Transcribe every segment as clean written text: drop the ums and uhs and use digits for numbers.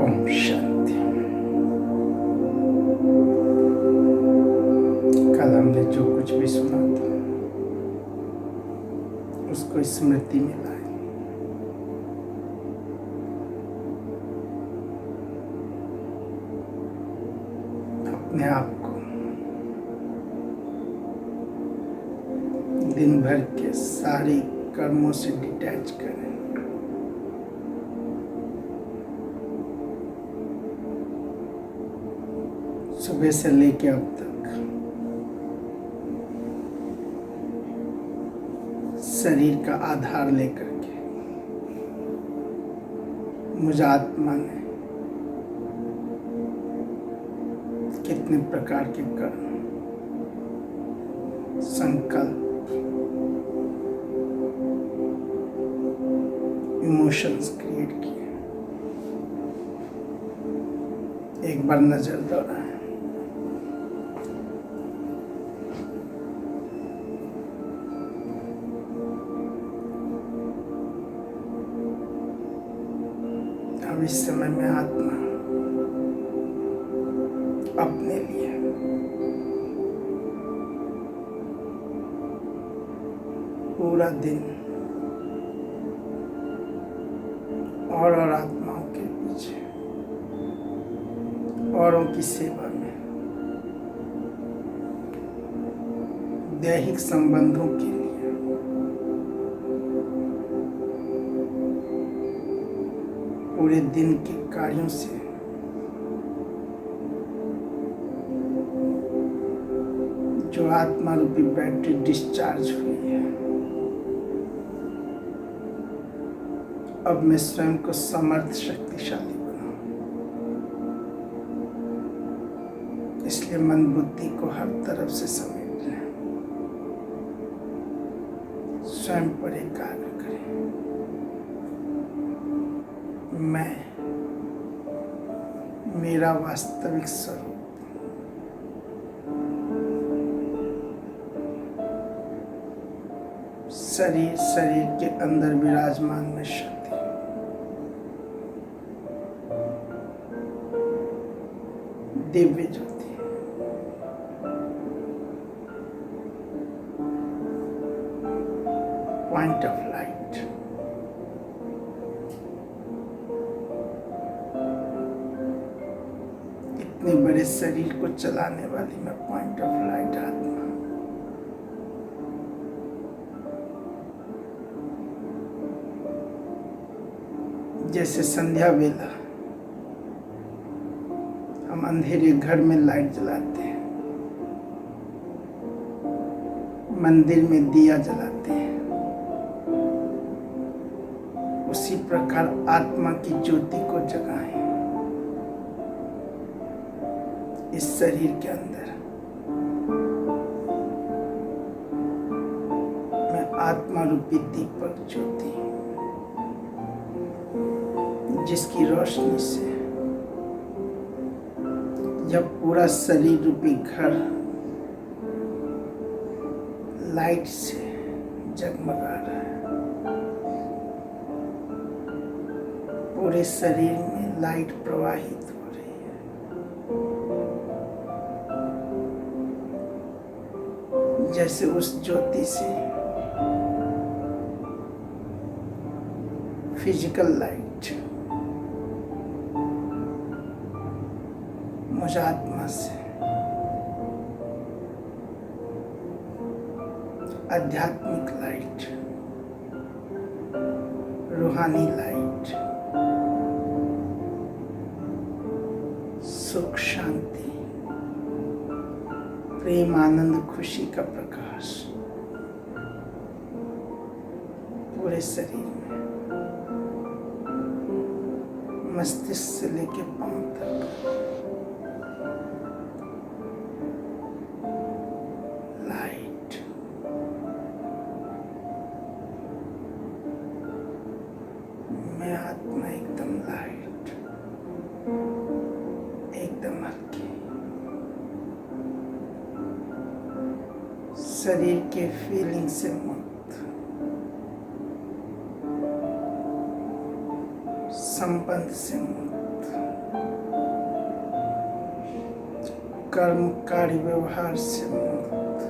ओम शांति। कल हमने जो कुछ भी सुना था उसको स्मृति में लाए। अपने आप को दिन भर के सारे कर्मों से डिटैच करें। सुबह से लेके अब तक शरीर का आधार लेकर के मुझ आत्मा ने कितने प्रकार के कर्म, संकल्प, इमोशंस क्रिएट किए। एक बार नजर दौड़ाएं। अब इस समय में आत्मा अपने लिए पूरा दिन और आत्माओं के पीछे, औरों की सेवा में, दैहिक संबंधों के लिए पूरे दिन के कार्यों से जो आत्मा रूपी बैटरी डिस्चार्ज हुई है, अब मैं स्वयं को समर्थ शक्तिशाली बनाऊं। इसलिए मन बुद्धि को हर तरफ से समेट लें, स्वयं पर एकाग्र करें। मैं, मेरा वास्तविक स्वरूप शरीर के अंदर विराजमान में शक्ति, दिव्य ज्योति, पॉइंट ऑफ लाइट, इतने बड़े शरीर को चलाने वाली मैं पॉइंट ऑफ लाइट आत्मा। जैसे संध्या वेला हम अंधेरे घर में लाइट जलाते हैं, मंदिर में दिया जलाते हैं, उसी प्रकार आत्मा की ज्योति को जगाएं इस शरीर के अंदर। मैं आत्मा रूपी दीपक ज्योति, जिसकी रोशनी से जब पूरा शरीर रूपी घर लाइट से जगमगा रहा है, पूरे शरीर में लाइट प्रवाहित हो रही है। जैसे उस ज्योति से फिजिकल लाइट मुझ आत्मा से आध्यात्मिक लाइट, रूहानी लाइट, सुख, शांति, प्रेम, आनंद, खुशी का प्रकाश पूरे शरीर में, मस्तिष्क से लेके पांव तक लाइट। मैं आत्मा एकदम लाइट, एकदम हल्की, शरीर के फीलिंग से मुक्त, संबंध से मुक्त, कर्म कार्य व्यवहार से मुक्त,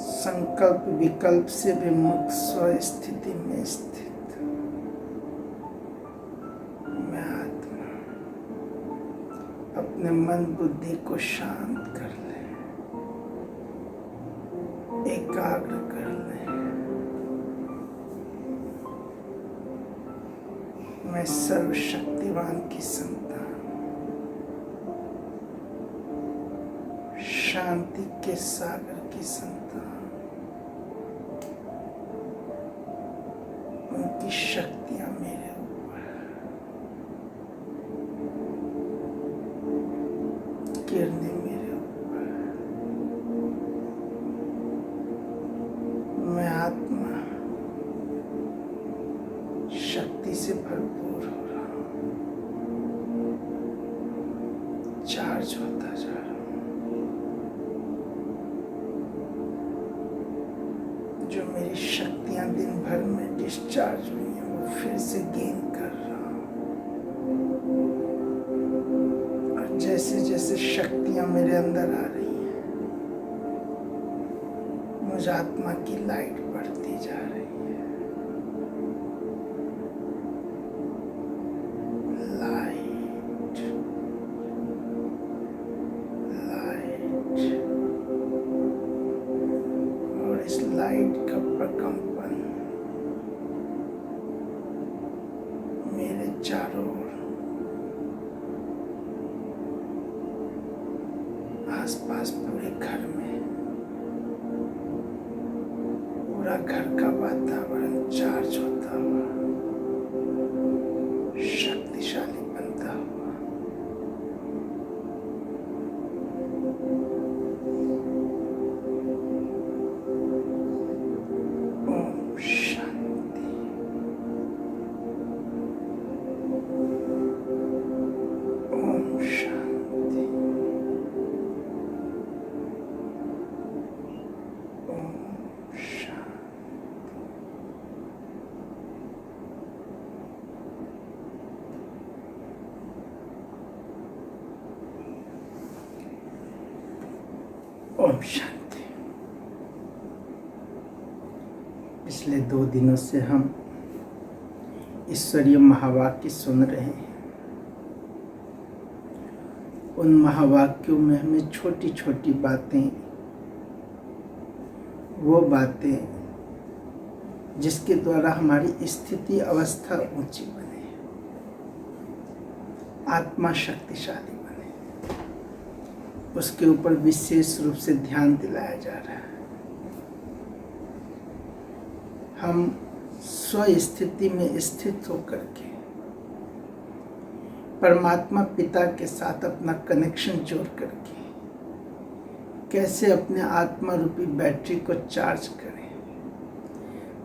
संकल्प विकल्प से भी मुक्त, स्व स्थिति में स्थित मैं आत्मा अपने मन बुद्धि को शांत कर ले, एकाग्र कर ले। मैं सर्वशक्तिवान की संतान, शांति के सागर की संतान, उनकी शक्तियां मेरे ऊपर, किरणें मेरे ऊपर। मैं आत्मा शक्ति से भरपूर हो रहा हूं, चार्ज होता जा रहा हूं। जो मेरी शक्तियां दिन भर में डिस्चार्ज हुई हैं वो फिर से गेन कर रहा हूं। और जैसे जैसे शक्तियां मेरे अंदर आ रही हैं, मुझ आत्मा की लाइट बढ़ती जा रही है। लाइट, लाइट, और इस लाइट का प्रकंपन मेरे चारों ओर, आसपास पूरे घर में, पूरा घर का वातावरण चार्ज होता हुआ, शक्तिशाली बनता हुआ। ओम शांति। ओम शांति। ओम शांति। ओम शांति। पिछले 2 दिनों से हम ईश्वरीय महावाक्य सुन रहे हैं। उन महावाक्यों में हमें छोटी छोटी बातें, वो बातें जिसके द्वारा हमारी स्थिति अवस्था ऊंची बने, आत्मा शक्तिशाली बने, उसके ऊपर विशेष रूप से ध्यान दिलाया जा रहा है। हम स्व स्थिति में स्थित होकर के परमात्मा पिता के साथ अपना कनेक्शन जोड़ करके कैसे अपने आत्मा रूपी बैटरी को चार्ज करें,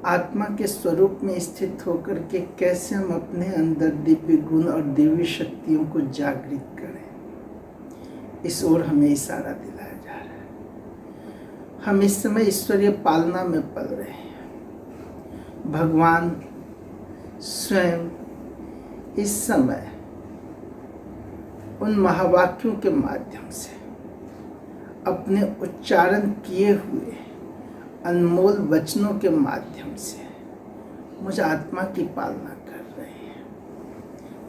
आत्मा के स्वरूप में स्थित होकर के कैसे हम अपने अंदर दिव्य गुण और दिव्य शक्तियों को जागृत करें, इस ओर हमें इशारा दिलाया जा रहा है। हम इस समय ईश्वरीय पालना में पल रहे हैं। भगवान स्वयं इस समय उन महावाक्यों के माध्यम से अपने उच्चारण किए हुए अनमोल वचनों के माध्यम से मुझ आत्मा की पालना कर रहे हैं।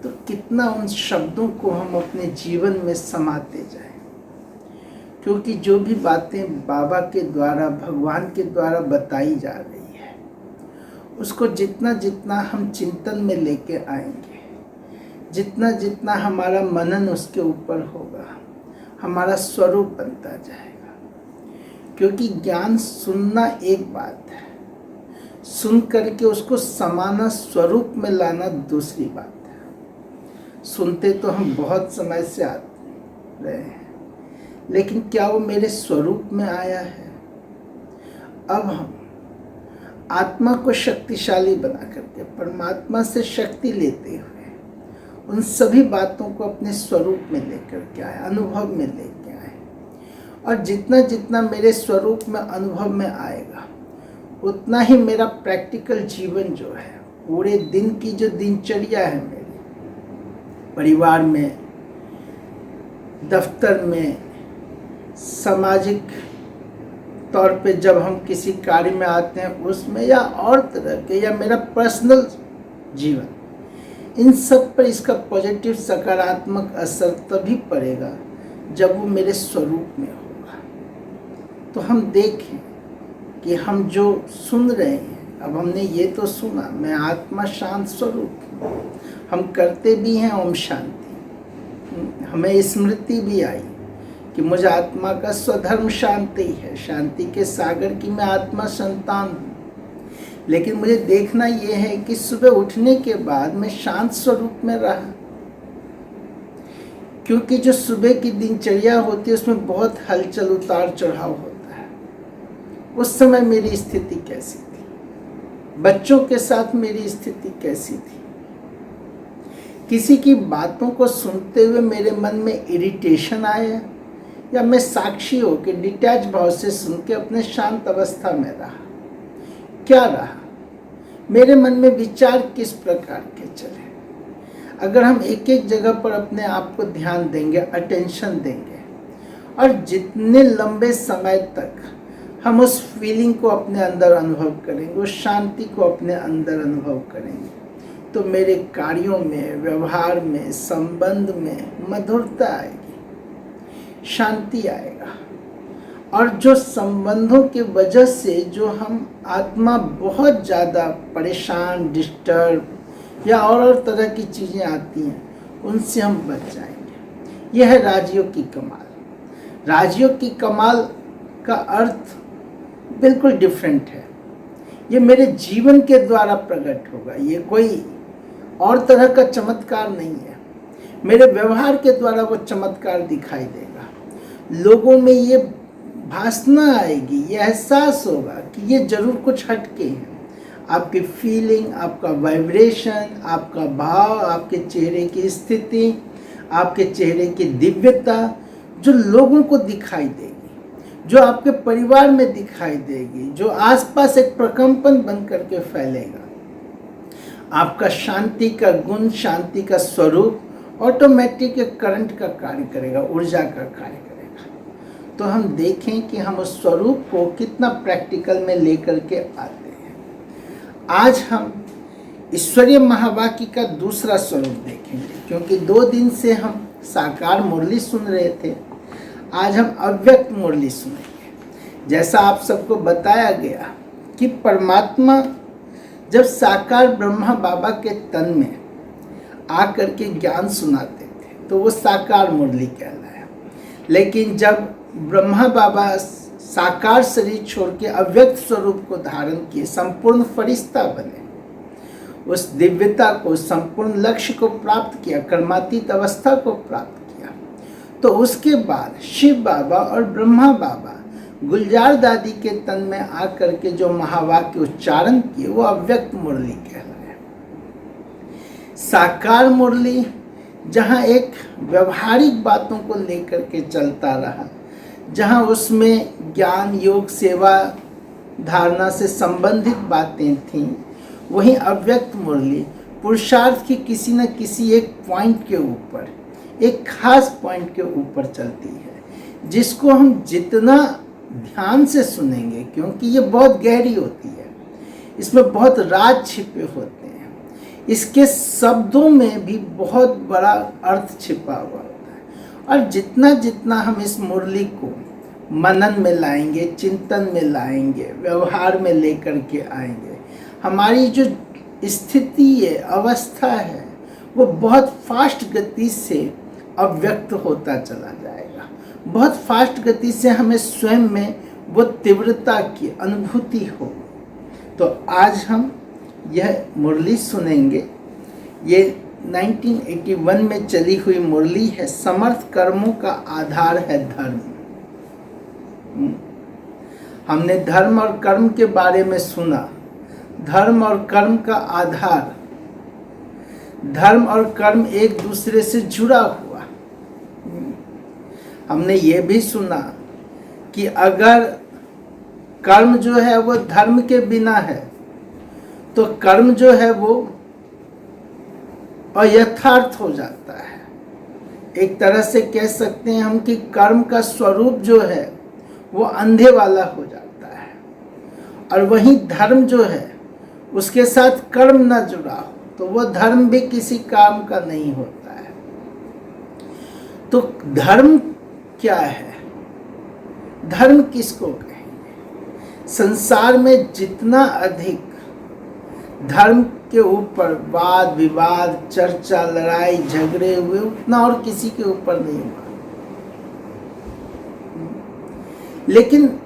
तो कितना उन शब्दों को हम अपने जीवन में समाते जाएं, क्योंकि जो भी बातें बाबा के द्वारा, भगवान के द्वारा बताई जा रही है, उसको जितना जितना हम चिंतन में लेके आएंगे, जितना जितना हमारा मनन उसके ऊपर होगा, हमारा स्वरूप बनता जाएगा। क्योंकि ज्ञान सुनना एक बात है, सुन करके उसको समाना, स्वरूप में लाना दूसरी बात है। सुनते तो हम बहुत समय से आ रहे हैं, लेकिन क्या वो मेरे स्वरूप में आया है? अब हम आत्मा को शक्तिशाली बना करके परमात्मा से शक्ति लेते हुए उन सभी बातों को अपने स्वरूप में लेकर के आए, अनुभव में लेके आए। और जितना जितना मेरे स्वरूप में अनुभव में आएगा, उतना ही मेरा प्रैक्टिकल जीवन जो है, पूरे दिन की जो दिनचर्या है मेरी, परिवार में दफ्तर में, सामाजिक तौर पे जब हम किसी कार्य में आते हैं उसमें, या और तरह के, या मेरा पर्सनल जीवन, इन सब पर इसका पॉजिटिव सकारात्मक असर तभी पड़ेगा जब वो मेरे स्वरूप में होगा। तो हम देखें कि हम जो सुन रहे हैं, अब हमने ये तो सुना, मैं आत्मा शांत स्वरूप हूँ, हम करते भी हैं ओम शांति, हमें स्मृति भी आई कि मुझ आत्मा का स्वधर्म शांति है, शांति के सागर की मैं आत्मा संतान हूँ। लेकिन मुझे देखना यह है कि सुबह उठने के बाद मैं शांत स्वरूप में रहा, क्योंकि जो सुबह की दिनचर्या होती है उसमें बहुत हलचल उतार चढ़ाव होता है। उस समय मेरी स्थिति कैसी थी, बच्चों के साथ मेरी स्थिति कैसी थी, किसी की बातों को सुनते हुए मेरे मन में इरिटेशन आया, या मैं साक्षी होकर डिटैच भाव से सुन के अपने शांत अवस्था में रहा। क्या रहा, मेरे मन में विचार किस प्रकार के चले। अगर हम एक एक जगह पर अपने आप को ध्यान देंगे, अटेंशन देंगे, और जितने लंबे समय तक हम उस फीलिंग को अपने अंदर अनुभव करेंगे, उस शांति को अपने अंदर अनुभव करेंगे, तो मेरे कार्यों में, व्यवहार में, संबंध में मधुरता आएगी, शांति आएगा। और जो संबंधों की वजह से जो हम आत्मा बहुत ज़्यादा परेशान, डिस्टर्ब या और तरह की चीज़ें आती हैं, उनसे हम बच जाएंगे। यह है राजयोग की कमाल। राजयोग की कमाल का अर्थ बिल्कुल डिफरेंट है। ये मेरे जीवन के द्वारा प्रकट होगा, ये कोई और तरह का चमत्कार नहीं है। मेरे व्यवहार के द्वारा वो चमत्कार दिखाई देगा। लोगों में ये भासना आएगी, ये एहसास होगा कि ये जरूर कुछ हटके हैं। आपकी फीलिंग, आपका वाइब्रेशन, आपका भाव, आपके चेहरे की स्थिति, आपके चेहरे की दिव्यता जो लोगों को दिखाई देगी, जो आपके परिवार में दिखाई देगी, जो आसपास एक प्रकंपन बन करके फैलेगा। आपका शांति का गुण, शांति का स्वरूप ऑटोमेटिक एक करंट का कार्य करेगा, ऊर्जा का कार्य करेगा। तो हम देखें कि हम उस स्वरूप को कितना प्रैक्टिकल में लेकर के आते हैं। आज हम ईश्वरीय महावाक्य का दूसरा स्वरूप देखेंगे, क्योंकि 2 दिन से हम साकार मुरली सुन रहे थे। आज हम अव्यक्त मुरली सुनेंगे। जैसा आप सबको बताया गया कि परमात्मा जब साकार ब्रह्मा बाबा के तन में आकर के ज्ञान सुनाते थे तो वो साकार मुरली कहलाया। लेकिन जब ब्रह्मा बाबा साकार शरीर छोड़ के अव्यक्त स्वरूप को धारण किए, संपूर्ण फरिश्ता बने, उस दिव्यता को, संपूर्ण लक्ष्य को प्राप्त किया, कर्मातीत अवस्था को प्राप्त किया, तो उसके बाद शिव बाबा और ब्रह्मा बाबा गुलजार दादी के तन में आकर के जो महावाक्य उच्चारण किए वो अव्यक्त मुरली कहलाया। साकार मुरली जहाँ एक व्यवहारिक बातों को लेकर के चलता रहा, जहाँ उसमें ज्ञान, योग, सेवा, धारणा से संबंधित बातें थीं, वहीं अव्यक्त मुरली पुरुषार्थ की किसी न किसी एक पॉइंट के ऊपर, एक खास पॉइंट के ऊपर चलती है, जिसको हम जितना ध्यान से सुनेंगे, क्योंकि ये बहुत गहरी होती है, इसमें बहुत राज छिपे होते हैं, इसके शब्दों में भी बहुत बड़ा अर्थ छिपा हुआ होता है। और जितना जितना हम इस मुरली को मनन में लाएंगे, चिंतन में लाएंगे, व्यवहार में लेकर के आएंगे, हमारी जो स्थिति है, अवस्था है, वो बहुत फास्ट गति से अव्यक्त होता चला जाएगा। बहुत फास्ट गति से हमें स्वयं में वो तीव्रता की अनुभूति हो। तो आज हम यह मुरली सुनेंगे। ये 1981 में चली हुई मुरली है। समर्थ कर्मों का आधार है धर्म। हमने धर्म और कर्म के बारे में सुना। धर्म और कर्म का आधार, धर्म और कर्म एक दूसरे से जुड़ा हुआ। हमने ये भी सुना कि अगर कर्म जो है वो धर्म के बिना है तो कर्म जो है वो अयथार्थ हो जाता है, एक तरह से कह सकते हैं हम कि कर्म का स्वरूप जो है वो अंधे वाला हो जाता है, और वहीं धर्म जो है उसके साथ कर्म न जुड़ा हो तो वह धर्म भी किसी काम का नहीं होता है। तो धर्म क्या है? धर्म किसको कहेंगे? संसार में जितना अधिक धर्म के ऊपर वाद विवाद, चर्चा, लड़ाई झगड़े हुए उतना और किसी के ऊपर नहीं हुआ। लेकिन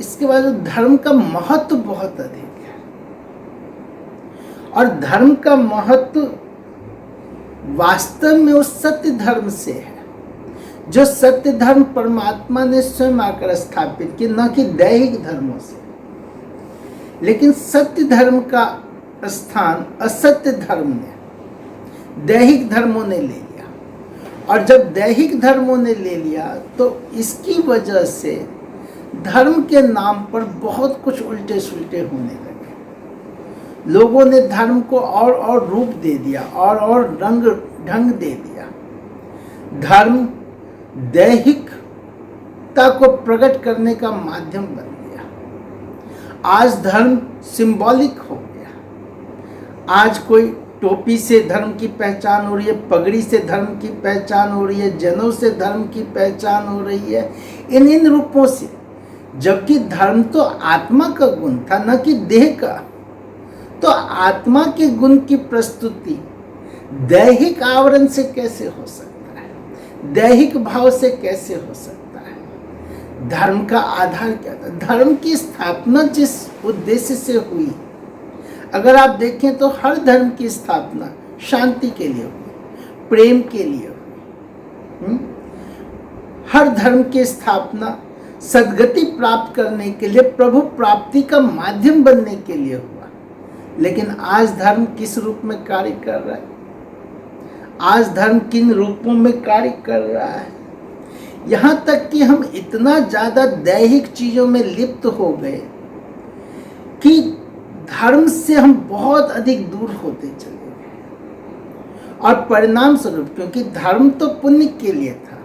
इसके बाद धर्म का महत्व बहुत अधिक है, और धर्म का महत्व वास्तव में उस सत्य धर्म से है जो सत्य धर्म परमात्मा ने स्वयं आकर स्थापित की, न कि दैहिक धर्मों से। लेकिन सत्य धर्म का स्थान असत्य धर्म ने, दैहिक धर्मों ने ले लिया, और जब दैहिक धर्मों ने ले लिया तो इसकी वजह से धर्म के नाम पर बहुत कुछ उल्टे सुलटे होने लगे। लोगों ने धर्म को और रूप दे दिया, और रंग ढंग दे दिया। धर्म दैहिकता को प्रकट करने का माध्यम बन गया। आज धर्म सिंबॉलिक हो गया। आज कोई टोपी से धर्म की पहचान हो रही है, पगड़ी से धर्म की पहचान हो रही है, जनेऊ से धर्म की पहचान हो रही है, इन रूपों से। जबकि धर्म तो आत्मा का गुण था, न कि देह का। तो आत्मा के गुण की प्रस्तुति दैहिक आवरण से कैसे हो सकता है? दैहिक भाव से कैसे हो सकता है? धर्म का आधार क्या था? धर्म की स्थापना जिस उद्देश्य से हुई, अगर आप देखें तो हर धर्म की स्थापना शांति के लिए हुई, प्रेम के लिए हुई। हर धर्म की स्थापना सद्गति प्राप्त करने के लिए, प्रभु प्राप्ति का माध्यम बनने के लिए हुआ। लेकिन आज धर्म किस रूप में कार्य कर रहा है? आज धर्म किन रूपों में कार्य कर रहा है? यहाँ तक कि हम इतना ज़्यादा दैहिक चीज़ों में लिप्त हो गए कि धर्म से हम बहुत अधिक दूर होते चले गए। और परिणाम स्वरूप, क्योंकि धर्म तो पुण्य के लिए था,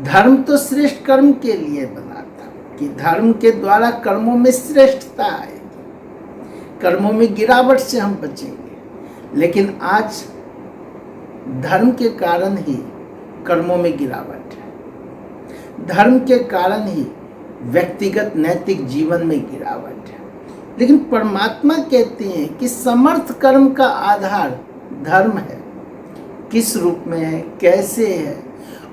धर्म तो श्रेष्ठ कर्म के लिए बना था कि धर्म के द्वारा कर्मों में श्रेष्ठता आएगी, कर्मों में गिरावट से हम बचेंगे। लेकिन आज धर्म के कारण ही कर्मों में गिरावट है, धर्म के कारण ही व्यक्तिगत नैतिक जीवन में गिरावट है। लेकिन परमात्मा कहते हैं कि समर्थ कर्म का आधार धर्म है। किस रूप में है, कैसे है,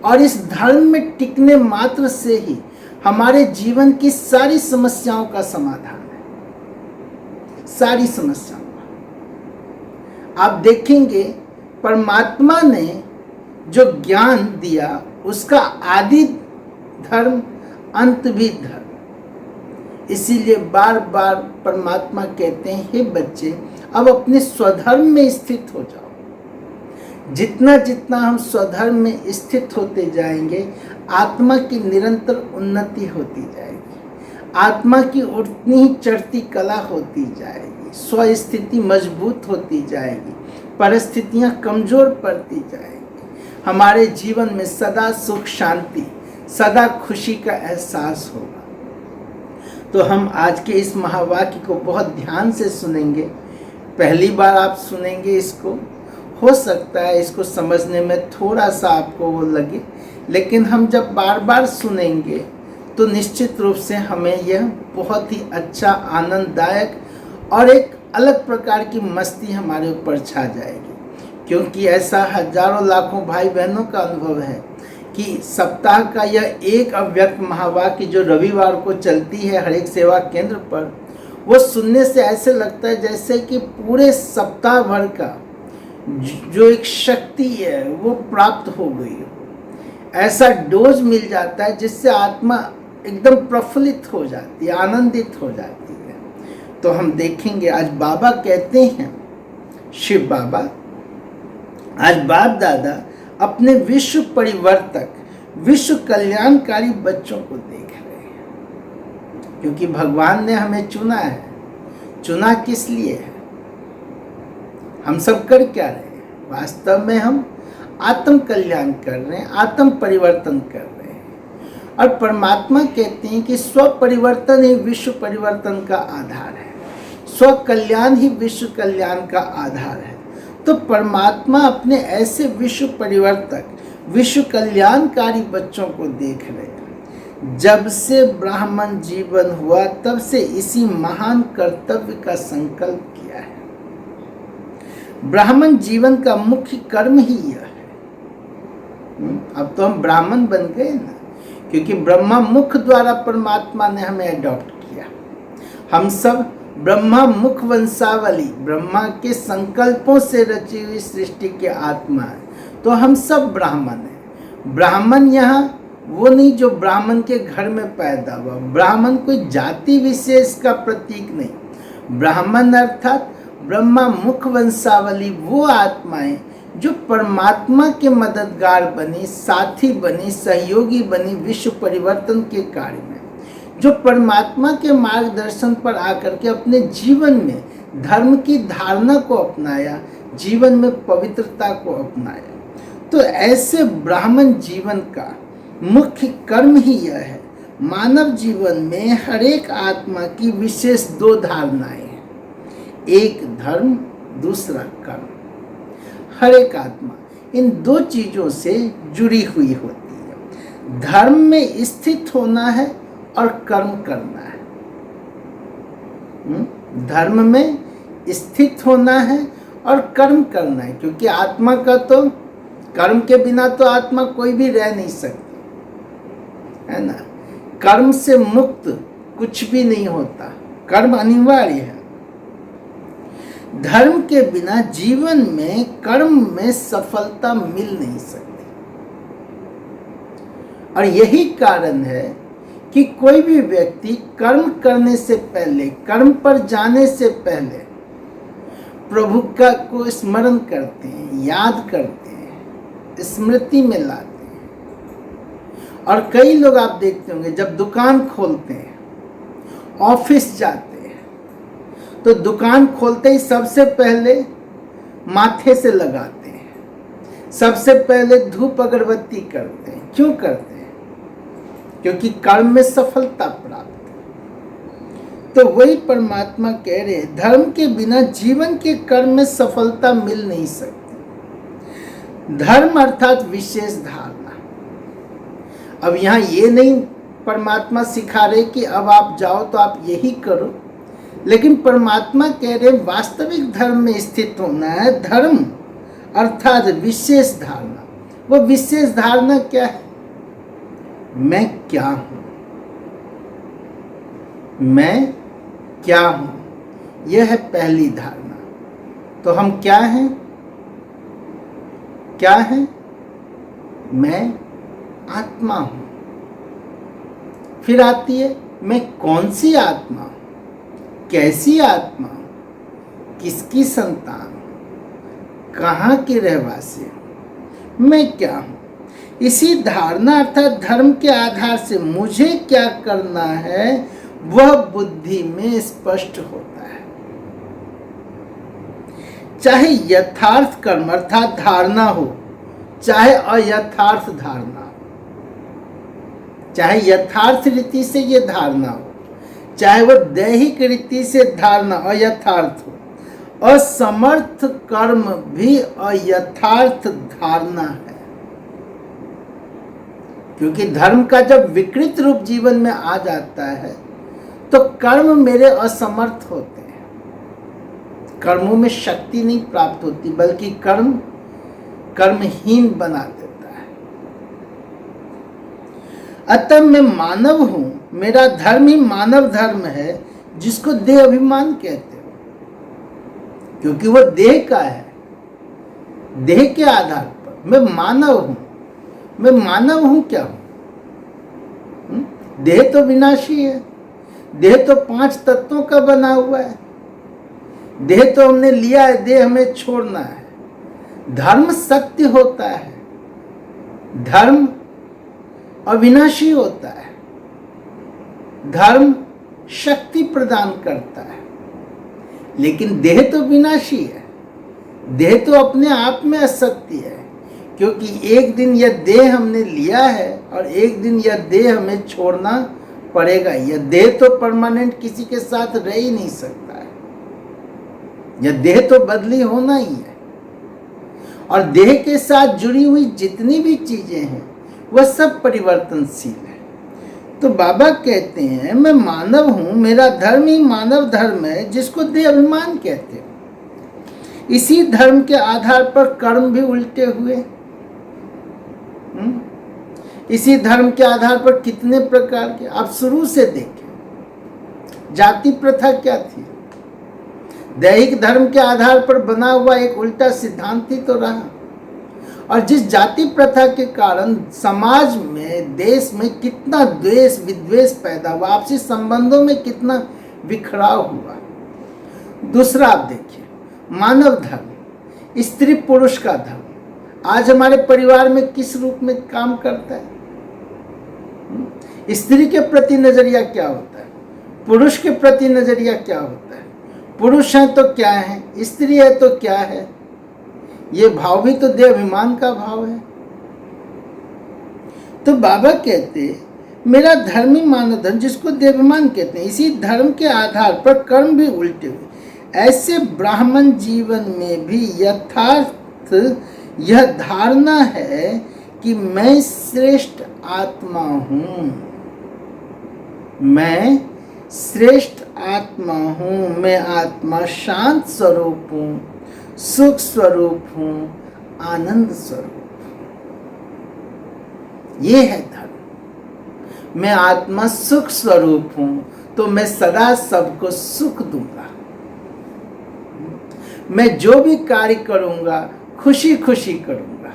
और इस धर्म में टिकने मात्र से ही हमारे जीवन की सारी समस्याओं का समाधान है। सारी समस्याओं का आप देखेंगे, परमात्मा ने जो ज्ञान दिया उसका आदि धर्म, अंत भी धर्म। इसीलिए बार बार परमात्मा कहते हैं, हे बच्चे, अब अपने स्वधर्म में स्थित हो जाओ। जितना जितना हम स्वधर्म में स्थित होते जाएंगे, आत्मा की निरंतर उन्नति होती जाएगी, आत्मा की उठनी चढ़ती कला होती जाएगी, स्वस्थिति मजबूत होती जाएगी, परिस्थितियां कमजोर पड़ती जाएगी। हमारे जीवन में सदा सुख शांति, सदा खुशी का एहसास होगा। तो हम आज के इस महावाक्य को बहुत ध्यान से सुनेंगे। पहली बार आप सुनेंगे इसको, हो सकता है इसको समझने में थोड़ा सा आपको वो लगे, लेकिन हम जब बार बार सुनेंगे तो निश्चित रूप से हमें यह बहुत ही अच्छा, आनंददायक और एक अलग प्रकार की मस्ती हमारे ऊपर छा जाएगी। क्योंकि ऐसा हजारों लाखों भाई बहनों का अनुभव है कि सप्ताह का यह एक अव्यक्त महावाक्य जो रविवार को चलती है हर एक सेवा केंद्र पर, वो सुनने से ऐसे लगता है जैसे कि पूरे सप्ताह भर का जो एक शक्ति है वो प्राप्त हो गई हो। ऐसा डोज मिल जाता है जिससे आत्मा एकदम प्रफुल्लित हो जाती है, आनंदित हो जाती है। तो हम देखेंगे, आज बाबा कहते हैं, शिव बाबा, आज बाप दादा अपने विश्व परिवर्तक, विश्व कल्याणकारी बच्चों को देख रहे हैं। क्योंकि भगवान ने हमें चुना है। चुना किस लिए है? हम सब कर क्या रहे हैं? वास्तव में हम आत्म कल्याण कर रहे हैं, आत्म परिवर्तन कर रहे हैं। और परमात्मा कहते हैं कि स्व परिवर्तन ही विश्व परिवर्तन का आधार है, स्व कल्याण ही विश्व कल्याण का आधार है। तो परमात्मा अपने ऐसे विश्व परिवर्तक, विश्व कल्याणकारी बच्चों को देख रहे हैं। जब से ब्राह्मण जीवन हुआ तब से इसी महान कर्तव्य का संकल्प किया है। ब्राह्मण जीवन का मुख्य कर्म ही यह है। अब तो हम ब्राह्मण बन गए ना, क्योंकि ब्रह्मा मुख द्वारा परमात्मा ने हमें अडॉप्ट किया। हम सब ब्रह्मा मुख वंशावली, ब्रह्मा के संकल्पों से रची हुई सृष्टि के आत्मा है। तो हम सब ब्राह्मण हैं। ब्राह्मण यहाँ वो नहीं जो ब्राह्मण के घर में पैदा हुआ। ब्राह्मण कोई जाति विशेष का प्रतीक नहीं। ब्राह्मण अर्थात ब्रह्मा मुख वंशावली वो आत्माएं जो परमात्मा के मददगार बनी, साथी बनी, सहयोगी बनी विश्व परिवर्तन के कार्य में, जो परमात्मा के मार्गदर्शन पर आकर के अपने जीवन में धर्म की धारणा को अपनाया, जीवन में पवित्रता को अपनाया। तो ऐसे ब्राह्मण जीवन का मुख्य कर्म ही यह है। मानव जीवन में हर एक आत्मा की विशेष दो धारणाएं हैं, एक धर्म, दूसरा कर्म। हर एक आत्मा इन दो चीजों से जुड़ी हुई होती है। धर्म में स्थित होना है और कर्म करना है। धर्म में स्थित होना है और कर्म करना है, क्योंकि आत्मा का तो कर्म के बिना तो आत्मा कोई भी रह नहीं सकती, है ना। कर्म से मुक्त कुछ भी नहीं होता, कर्म अनिवार्य है। धर्म के बिना जीवन में कर्म में सफलता मिल नहीं सकती। और यही कारण है कि कोई भी व्यक्ति कर्म करने से पहले, कर्म पर जाने से पहले प्रभु का को स्मरण करते हैं, याद करते हैं, स्मृति में लाते हैं। और कई लोग आप देखते होंगे जब दुकान खोलते हैं, ऑफिस जाते हैं, तो दुकान खोलते ही सबसे पहले माथे से लगाते हैं, सबसे पहले धूप अगरबत्ती करते हैं। क्यों करते हैं? क्योंकि कर्म में सफलता प्राप्त है। तो वही परमात्मा कह रहे हैं, धर्म के बिना जीवन के कर्म में सफलता मिल नहीं सकती। धर्म अर्थात विशेष धारणा। अब यहाँ ये नहीं परमात्मा सिखा रहे कि अब आप जाओ तो आप यही करो, लेकिन परमात्मा कह रहे वास्तविक धर्म में स्थित होना है। धर्म अर्थात विशेष धारणा। वो विशेष धारणा क्या है? मैं क्या हूं, मैं क्या हूं, यह है पहली धारणा। तो हम क्या हैं? क्या हैं? मैं आत्मा हूं। फिर आती है मैं कौन सी आत्मा हूं, कैसी आत्मा हूं, किसकी संतान हूं, कहाँ के रहवासी हूं, मैं क्या हूं। इसी धारणा अर्थात धर्म के आधार से मुझे क्या करना है वह बुद्धि में स्पष्ट होता है। चाहे यथार्थ कर्म अर्थात धारणा हो, चाहे अयथार्थ धारणा हो, चाहे यथार्थ रीति से ये धारणा हो, चाहे वह दैहिक रीति से धारणा अयथार्थ हो, असमर्थ कर्म भी अयथार्थ धारणा है। क्योंकि धर्म का जब विकृत रूप जीवन में आ जाता है तो कर्म मेरे असमर्थ होते हैं, कर्मों में शक्ति नहीं प्राप्त होती, बल्कि कर्म कर्महीन बना देता है। अतः मैं मानव हूं, मेरा धर्म ही मानव धर्म है, जिसको देह अभिमान कहते हो, क्योंकि वह देह का है। देह के आधार पर मैं मानव हूं। मैं मानव हूं क्या हूं? देह तो विनाशी है, देह तो 5 तत्वों का बना हुआ है, देह तो हमने लिया है, देह हमें छोड़ना है। धर्म सत्य होता है, धर्म अविनाशी होता है, धर्म शक्ति प्रदान करता है। लेकिन देह तो विनाशी है, देह तो अपने आप में असत्य है, क्योंकि एक दिन यह देह हमने लिया है और एक दिन यह देह हमें छोड़ना पड़ेगा। यह देह तो परमानेंट किसी के साथ रह ही नहीं सकता है, यह देह तो बदली होना ही है। और देह के साथ जुड़ी हुई जितनी भी चीजें हैं वह सब परिवर्तनशील है। तो बाबा कहते हैं मैं मानव हूं, मेरा धर्म ही मानव धर्म है, जिसको देह अभिमान कहते हैं। इसी धर्म के आधार पर कर्म भी उल्टे हुए। इसी धर्म के आधार पर कितने प्रकार के, आप शुरू से देखें जाति प्रथा क्या थी, दैहिक धर्म के आधार पर बना हुआ एक उल्टा सिद्धांत ही तो रहा। और जिस जाति प्रथा के कारण समाज में, देश में कितना द्वेष विद्वेष पैदा हुआ, आपसी संबंधों में कितना बिखराव हुआ। दूसरा आप देखिए मानव धर्म, स्त्री पुरुष का धर्म आज हमारे परिवार में किस रूप में काम करता है। स्त्री के प्रति नजरिया क्या होता है, पुरुष के प्रति नजरिया क्या होता है, पुरुष है तो क्या है, स्त्री है तो क्या है। ये भाव भी तो देह अभिमान का भाव है। तो बाबा कहते मेरा धर्म ही मानव धर्म, जिसको देह अभिमान कहते हैं, इसी धर्म के आधार पर कर्म भी उल्टे हुए। ऐसे ब्राह्मण जीवन में भी यथार्थ यह धारणा है कि मैं श्रेष्ठ आत्मा हूं, मैं श्रेष्ठ आत्मा हूं, मैं आत्मा शांत स्वरूप हूं, सुख स्वरूप हूं, आनंद स्वरूप। ये है धर्म। मैं आत्मा सुख स्वरूप हूं तो मैं सदा सबको सुख दूंगा। मैं जो भी कार्य करूंगा खुशी खुशी करूंगा।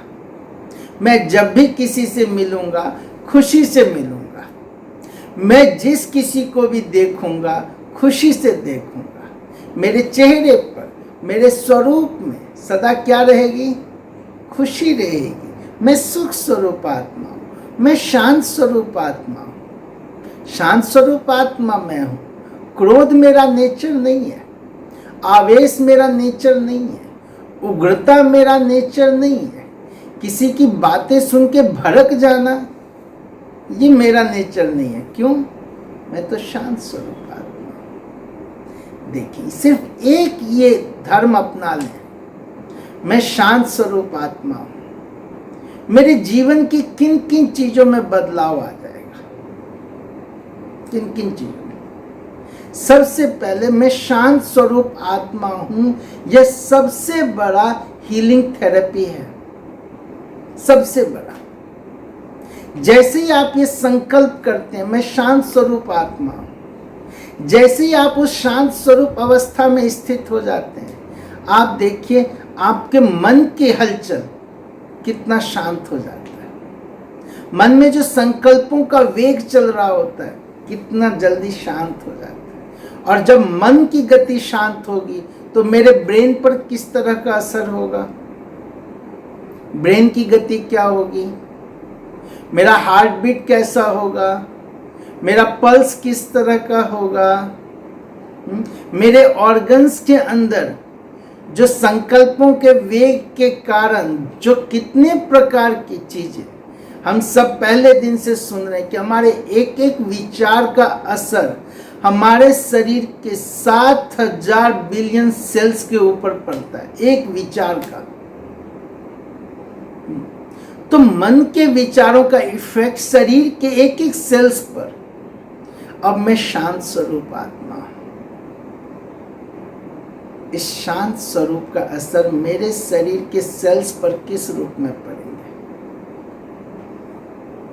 मैं जब भी किसी से मिलूंगा खुशी से मिलूंगा। मैं जिस किसी को भी देखूंगा खुशी से देखूंगा। मेरे चेहरे पर, मेरे स्वरूप में सदा क्या रहेगी, खुशी रहेगी। मैं सुख स्वरूप आत्मा हूँ, मैं शांत स्वरूप आत्मा हूँ। शांत स्वरूप आत्मा मैं हूँ। क्रोध मेरा नेचर नहीं है, आवेश मेरा नेचर नहीं है, उग्रता मेरा नेचर नहीं है, किसी की बातें सुन के भड़क जाना ये मेरा नेचर नहीं है। क्यों? मैं तो शांत स्वरूप आत्मा हूं। देखिए सिर्फ एक ये धर्म अपना लें, मैं शांत स्वरूप आत्मा हूं, मेरे जीवन की किन किन चीजों में बदलाव आ जाएगा। किन किन चीजों में? सबसे पहले मैं शांत स्वरूप आत्मा हूं, यह सबसे बड़ा हीलिंग थेरेपी है, सबसे बड़ा। जैसे ही आप ये संकल्प करते हैं मैं शांत स्वरूप आत्मा हूं, जैसे ही आप उस शांत स्वरूप अवस्था में स्थित हो जाते हैं, आप देखिए आपके मन की हलचल कितना शांत हो जाता है। मन में जो संकल्पों का वेग चल रहा होता है कितना जल्दी शांत हो जाता है। और जब मन की गति शांत होगी तो मेरे ब्रेन पर किस तरह का असर होगा, ब्रेन की गति क्या होगी, मेरा हार्ट बीट कैसा होगा, मेरा पल्स किस तरह का होगा, मेरे ऑर्गन्स के अंदर जो संकल्पों के वेग के कारण जो कितने प्रकार की चीजें हम सब पहले दिन से सुन रहे हैं कि हमारे एक एक विचार का असर हमारे शरीर के 7,000 बिलियन सेल्स के ऊपर पड़ता है, एक विचार का। तो मन के विचारों का इफेक्ट शरीर के एक एक सेल्स पर। अब मैं शांत स्वरूप आत्मा हूं, इस शांत स्वरूप का असर मेरे शरीर के सेल्स पर किस रूप में पड़ेंगे।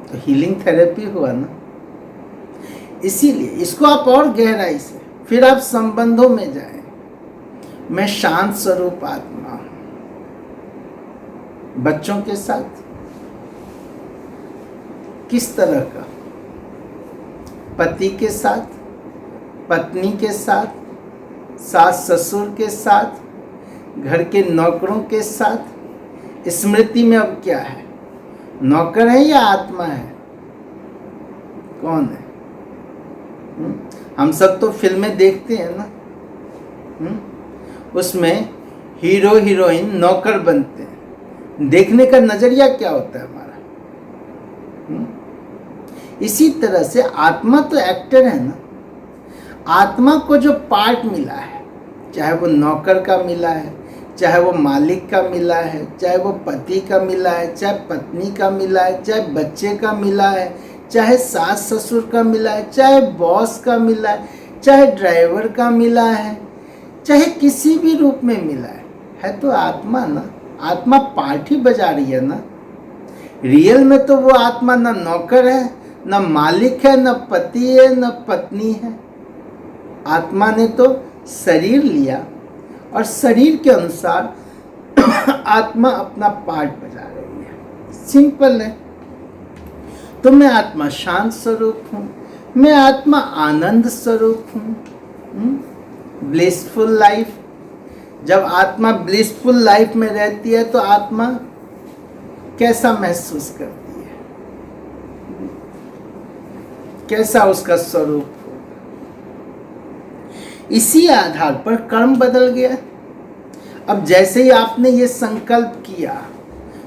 तो हीलिंग थेरेपी हुआ ना। इसीलिए इसको आप और गहराई से फिर आप संबंधों में जाएं। मैं शांत स्वरूप आत्मा हूं, बच्चों के साथ किस तरह का, पति के साथ, पत्नी के साथ, सास ससुर के साथ, घर के नौकरों के साथ। स्मृति में अब क्या है, नौकर है या आत्मा है, कौन है? हम सब तो फिल्में देखते हैं ना, उसमें हीरो हीरोइन नौकर बनते हैं, देखने का नजरिया क्या होता है हमारा। इसी तरह से आत्मा तो एक्टर है ना। आत्मा को जो पार्ट मिला है, चाहे वो नौकर का मिला है, चाहे वो मालिक का मिला है, चाहे वो पति का मिला है, चाहे पत्नी का मिला है, चाहे बच्चे का मिला है, चाहे सास ससुर का मिला है, चाहे बॉस का मिला है, चाहे ड्राइवर का मिला है, चाहे किसी भी रूप में मिला है तो आत्मा ना। आत्मा पार्ट ही बजा रही है ना। रियल में तो वो आत्मा ना नौकर है, ना मालिक है, ना पति है, ना पत्नी है। आत्मा ने तो शरीर लिया और शरीर के अनुसार आत्मा अपना पार्ट बजा रही है। सिंपल है। तो मैं आत्मा शांत स्वरूप हूँ, मैं आत्मा आनंद स्वरूप हूँ। Blissful life. जब आत्मा ब्लिसफुल लाइफ में रहती है तो आत्मा कैसा महसूस करती है, कैसा उसका स्वरूप हो। इसी आधार पर कर्म बदल गया। अब जैसे ही आपने ये संकल्प किया,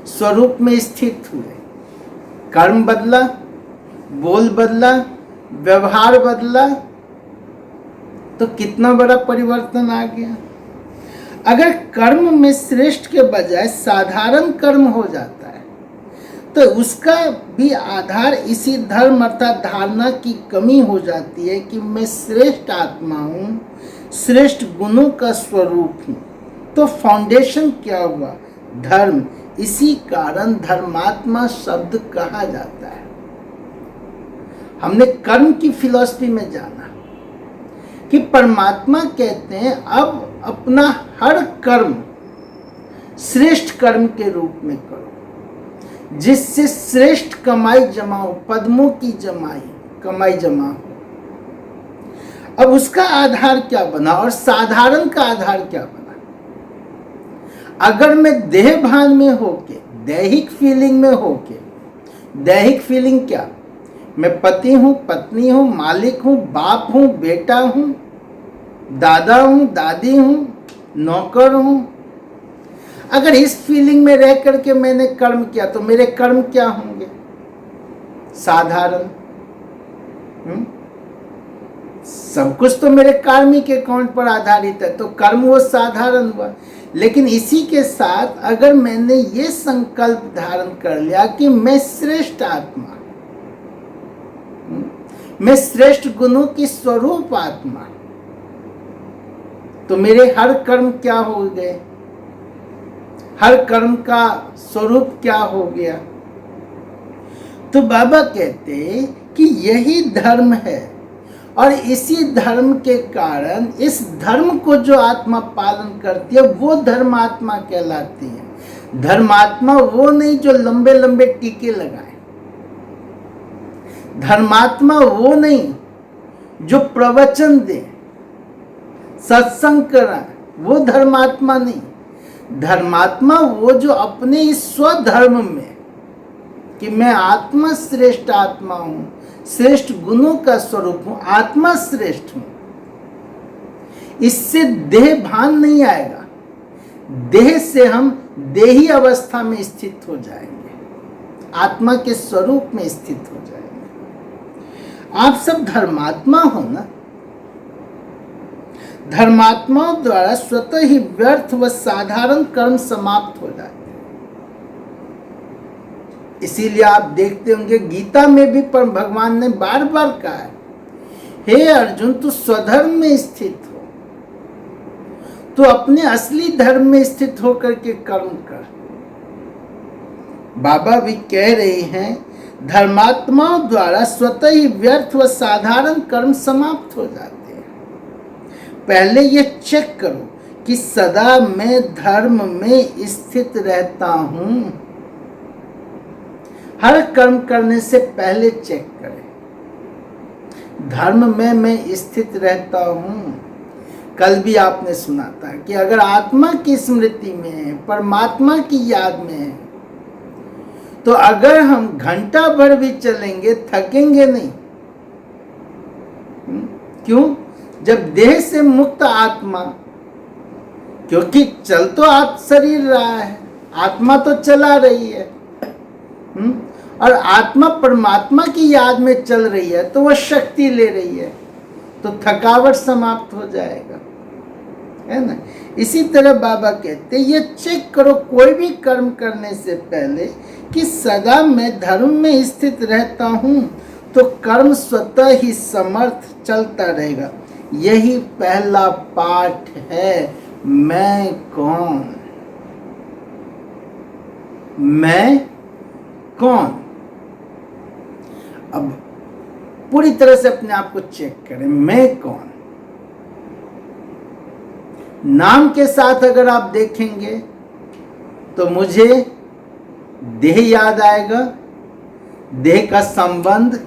स्वरूप में स्थित हुए, कर्म बदला, बोल बदला, व्यवहार बदला, तो कितना बड़ा परिवर्तन आ गया। अगर कर्म में श्रेष्ठ के बजाय साधारण कर्म हो जाता है तो उसका भी आधार इसी धर्म अर्थात धारणा की कमी हो जाती है कि मैं श्रेष्ठ आत्मा हूँ, श्रेष्ठ गुणों का स्वरूप हूँ। तो फाउंडेशन क्या हुआ? धर्म। इसी कारण धर्मात्मा शब्द कहा जाता है। हमने कर्म की फिलॉसफी में जाना कि परमात्मा कहते हैं अब अपना हर कर्म श्रेष्ठ कर्म के रूप में करो, जिससे श्रेष्ठ कमाई जमा हो, पद्मों की कमाई जमा हो। अब उसका आधार क्या बना और साधारण का आधार क्या बना? अगर मैं देह भान में होके, दैहिक फीलिंग में होके, दैहिक फीलिंग क्या? मैं पति हूं, पत्नी हूं, मालिक हूं, बाप हूं, बेटा हूं, दादा हूं, दादी हूं, नौकर हूं। अगर इस फीलिंग में रह करके मैंने कर्म किया तो मेरे कर्म क्या होंगे? साधारण। सब कुछ तो मेरे कार्मिक अकाउंट पर आधारित है, तो कर्म वो साधारण हुआ। लेकिन इसी के साथ अगर मैंने ये संकल्प धारण कर लिया कि मैं श्रेष्ठ आत्मा, मैं श्रेष्ठ गुणों की स्वरूप आत्मा, तो मेरे हर कर्म क्या हो गए? हर कर्म का स्वरूप क्या हो गया? तो बाबा कहते कि यही धर्म है और इसी धर्म के कारण इस धर्म को जो आत्मा पालन करती है वो धर्मात्मा कहलाती है। धर्मात्मा वो नहीं जो लंबे लंबे टीके लगाए। धर्मात्मा वो नहीं जो प्रवचन दे, सत्संग कराए, वो धर्मात्मा नहीं। धर्मात्मा वो जो अपने इस स्वधर्म में कि मैं आत्मा श्रेष्ठ आत्मा हूं, श्रेष्ठ गुणों का स्वरूप हूं, आत्मा श्रेष्ठ हूं, इससे देह भान नहीं आएगा। देह से हम देही अवस्था में स्थित हो जाएंगे, आत्मा के स्वरूप में स्थित हो जाएंगे। आप सब धर्मात्मा हो ना। धर्मात्माओं द्वारा स्वतः ही व्यर्थ व साधारण कर्म समाप्त हो जाते हैं। इसीलिए आप देखते होंगे गीता में भी पर भगवान ने बार बार कहा है, हे अर्जुन तू स्वधर्म में स्थित हो, तो अपने असली धर्म में स्थित होकर के कर्म कर। बाबा भी कह रहे हैं धर्मात्माओं द्वारा स्वतः ही व्यर्थ व साधारण कर्म समाप्त हो जाते हैं। पहले ये चेक करो कि सदा मैं धर्म में स्थित रहता हूं। हर कर्म करने से पहले चेक करें, धर्म में मैं स्थित रहता हूं। कल भी आपने सुना था कि अगर आत्मा की स्मृति में है, परमात्मा की याद में है, तो अगर हम घंटा भर भी चलेंगे थकेंगे नहीं। क्यों? जब देह से मुक्त आत्मा, क्योंकि चल तो आप शरीर रहा है, आत्मा तो चला रही है, और आत्मा परमात्मा की याद में चल रही है तो वह शक्ति ले रही है, तो थकावट समाप्त हो जाएगा, है ना। इसी तरह बाबा कहते ये चेक करो कोई भी कर्म करने से पहले कि सदा मैं धर्म में स्थित रहता हूँ, तो कर्म स्वतः ही समर्थ चलता रहेगा। यही पहला पाठ है, मैं कौन, मैं कौन। अब पूरी तरह से अपने आप को चेक करें, मैं कौन। नाम के साथ अगर आप देखेंगे तो मुझे देह याद आएगा, देह का संबंध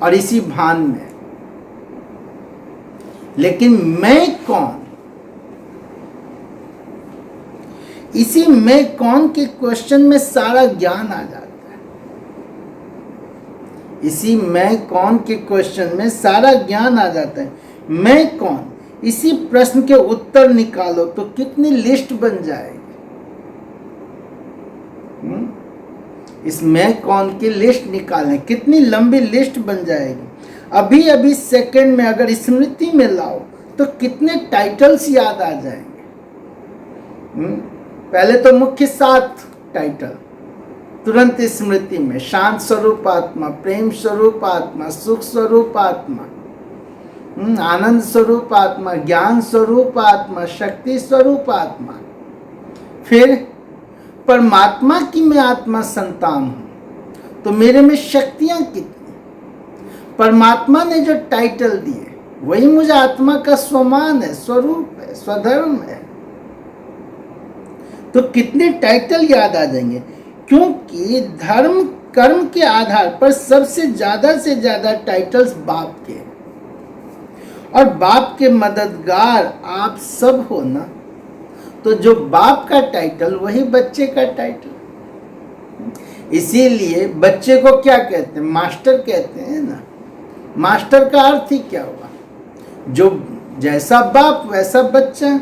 और इसी भान में। लेकिन मैं कौन, इसी मैं कौन के क्वेश्चन में सारा ज्ञान आ जाता है। इसी मैं कौन के क्वेश्चन में सारा ज्ञान आ जाता है। मैं कौन, इसी प्रश्न के उत्तर निकालो तो कितनी लिस्ट बन जाएगी। इस मैं कौन की लिस्ट निकालें, कितनी लंबी लिस्ट बन जाएगी। अभी अभी सेकंड में अगर स्मृति में लाओ तो कितने टाइटल्स याद आ जाएंगे। पहले तो मुख्य 7 टाइटल तुरंत स्मृति में, शांत स्वरूप आत्मा, प्रेम स्वरूप आत्मा, सुख स्वरूप आत्मा, आनंद स्वरूप आत्मा, ज्ञान स्वरूप आत्मा, शक्ति स्वरूप आत्मा। फिर परमात्मा की मैं आत्मा संतान हूं, तो मेरे में शक्तियां कितनी। परमात्मा ने जो टाइटल दिए वही मुझे आत्मा का स्वमान है, स्वरूप है, स्वधर्म है, तो कितने टाइटल याद आ जाएंगे। क्योंकि धर्म कर्म के आधार पर सबसे ज्यादा से ज्यादा टाइटल्स बाप के, और बाप के मददगार आप सब हो ना, तो जो बाप का टाइटल वही बच्चे का टाइटल। इसीलिए बच्चे को क्या कहते हैं, मास्टर कहते हैं ना। मास्टर का अर्थ ही क्या हुआ, जो जैसा बाप वैसा बच्चा।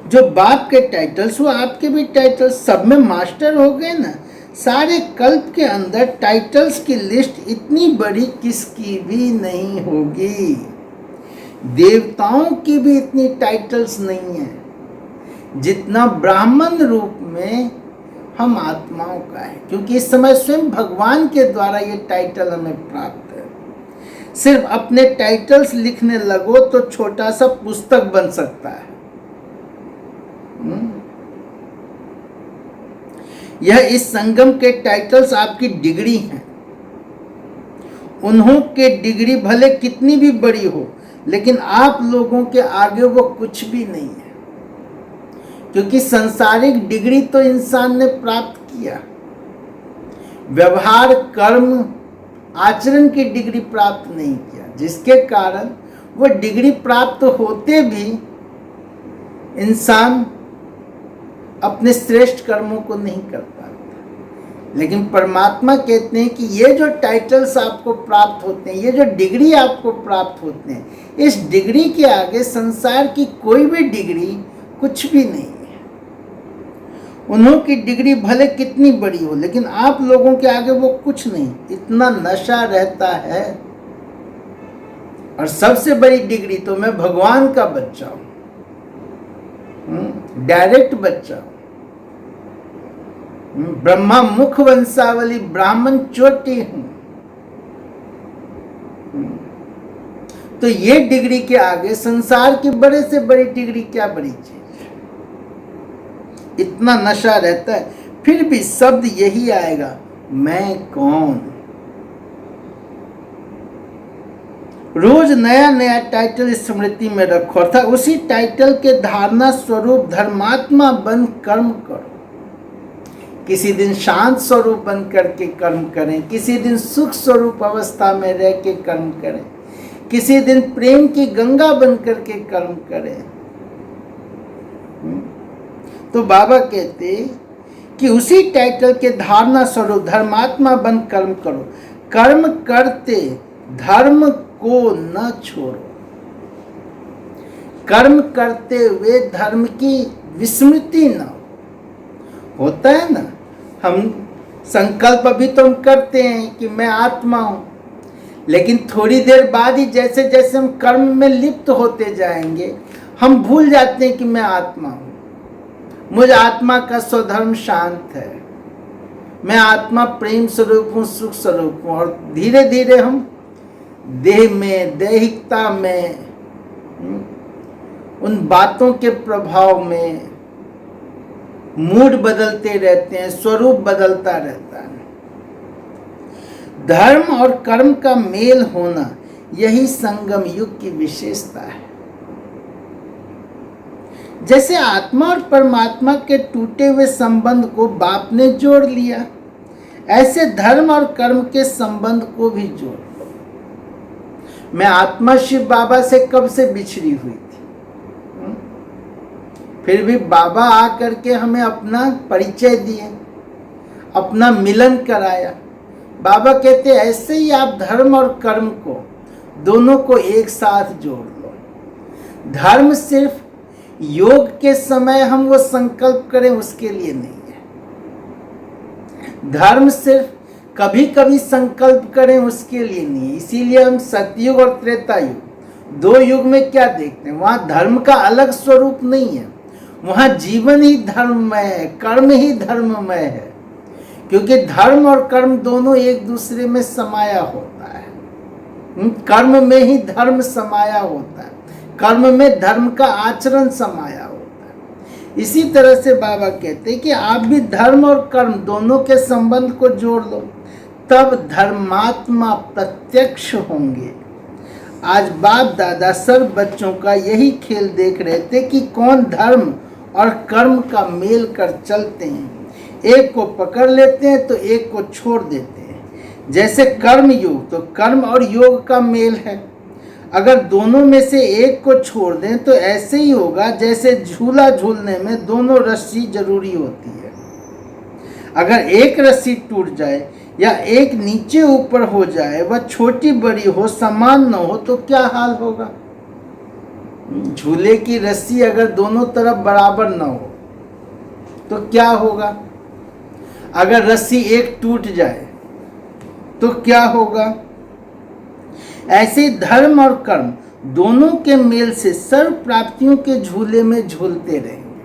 जो बाप के टाइटल्स वो आपके भी टाइटल्स, सब में मास्टर हो गए ना। सारे कल्प के अंदर टाइटल्स की लिस्ट इतनी बड़ी किसकी भी नहीं होगी। देवताओं की भी इतनी टाइटल्स नहीं है जितना ब्राह्मण रूप में हम आत्माओं का है, क्योंकि इस समय स्वयं भगवान के द्वारा ये टाइटल हमें प्राप्त है। सिर्फ अपने टाइटल्स लिखने लगो तो छोटा सा पुस्तक बन सकता है। यह इस संगम के टाइटल्स आपकी डिग्री हैं। उन्हों के डिग्री भले कितनी भी बड़ी हो, लेकिन आप लोगों के आगे वो कुछ भी नहीं है, क्योंकि सांसारिक डिग्री तो इंसान ने प्राप्त किया। व्यवहार, कर्म, आचरण की डिग्री प्राप्त नहीं किया, जिसके कारण वो डिग्री प्राप्त होते भी इंसान अपने श्रेष्ठ कर्मों को नहीं कर पाता। लेकिन परमात्मा कहते हैं कि ये जो टाइटल्स आपको प्राप्त होते हैं, ये जो डिग्री आपको प्राप्त होते हैं, इस डिग्री के आगे संसार की कोई भी डिग्री कुछ भी नहीं है। उन्हों की डिग्री भले कितनी बड़ी हो, लेकिन आप लोगों के आगे वो कुछ नहीं। इतना नशा रहता है। और सबसे बड़ी डिग्री तो मैं भगवान का बच्चा हूं, डायरेक्ट बच्चा हूं, ब्रह्मा मुख वंशावली ब्राह्मण चोटी हूं। तो ये डिग्री के आगे संसार की बड़े से बड़ी डिग्री क्या बड़ी चीज। इतना नशा रहता है, फिर भी शब्द यही आएगा, मैं कौन। रोज नया नया टाइटल स्मृति में रखो, अर्थात उसी टाइटल के धारणा स्वरूप धर्मात्मा बन कर्म करो। किसी दिन शांत स्वरूप बन करके कर्म करें, किसी दिन सुख स्वरूप अवस्था में रह के कर्म करें, किसी दिन प्रेम की गंगा बन करके कर्म करें। तो बाबा कहते कि उसी टाइटल के धारणा स्वरूप धर्मात्मा बन कर्म करो। कर्म करते धर्म को न छोड़ो। कर्म करते हुए धर्म की विस्मृति न हो। होता है ना, हम संकल्प अभी तो हम करते हैं कि मैं आत्मा हूं, लेकिन थोड़ी देर बाद ही जैसे जैसे हम कर्म में लिप्त होते जाएंगे हम भूल जाते हैं कि मैं आत्मा हूं। मुझ आत्मा का स्वधर्म शांत है, मैं आत्मा प्रेम स्वरूप हूँ, सुख स्वरूप हूँ। और धीरे धीरे हम देह में, दैहिकता में, उन बातों के प्रभाव में मूड बदलते रहते हैं, स्वरूप बदलता रहता है। धर्म और कर्म का मेल होना यही संगम युग की विशेषता है। जैसे आत्मा और परमात्मा के टूटे हुए संबंध को बाप ने जोड़ लिया, ऐसे धर्म और कर्म के संबंध को भी जोड़ लो। मैं आत्मा शिव बाबा से कब से बिछड़ी हुई थी, फिर भी बाबा आकर के हमें अपना परिचय दिए, अपना मिलन कराया। बाबा कहते ऐसे ही आप धर्म और कर्म को दोनों को एक साथ जोड़ लो। धर्म सिर्फ योग के समय हम वो संकल्प करें उसके लिए नहीं है। धर्म सिर्फ कभी कभी संकल्प करें उसके लिए नहीं है। इसीलिए हम सतयुग और त्रेता युग, दो युग में क्या देखते हैं, वहां धर्म का अलग स्वरूप नहीं है, वहां जीवन ही धर्ममय है, कर्म ही धर्ममय है। क्योंकि धर्म और कर्म दोनों एक दूसरे में समाया होता है। कर्म में ही धर्म समाया होता है, कर्म में धर्म का आचरण समाया होता है। इसी तरह से बाबा कहते हैं कि आप भी धर्म और कर्म दोनों के संबंध को जोड़ लो, तब धर्मात्मा प्रत्यक्ष होंगे। आज बाप दादा सब बच्चों का यही खेल देख रहे थे कि कौन धर्म और कर्म का मेल कर चलते हैं। एक को पकड़ लेते हैं तो एक को छोड़ देते हैं। जैसे कर्म योग तो कर्म और योग का मेल है, अगर दोनों में से एक को छोड़ दें तो ऐसे ही होगा जैसे झूला झूलने में दोनों रस्सी जरूरी होती है। अगर एक रस्सी टूट जाए या एक नीचे ऊपर हो जाए, वह छोटी बड़ी हो, समान न हो, तो क्या हाल होगा। झूले की रस्सी अगर दोनों तरफ बराबर न हो तो क्या होगा। अगर रस्सी एक टूट जाए तो क्या होगा। ऐसे धर्म और कर्म दोनों के मेल से सर्व प्राप्तियों के झूले में झूलते रहेंगे।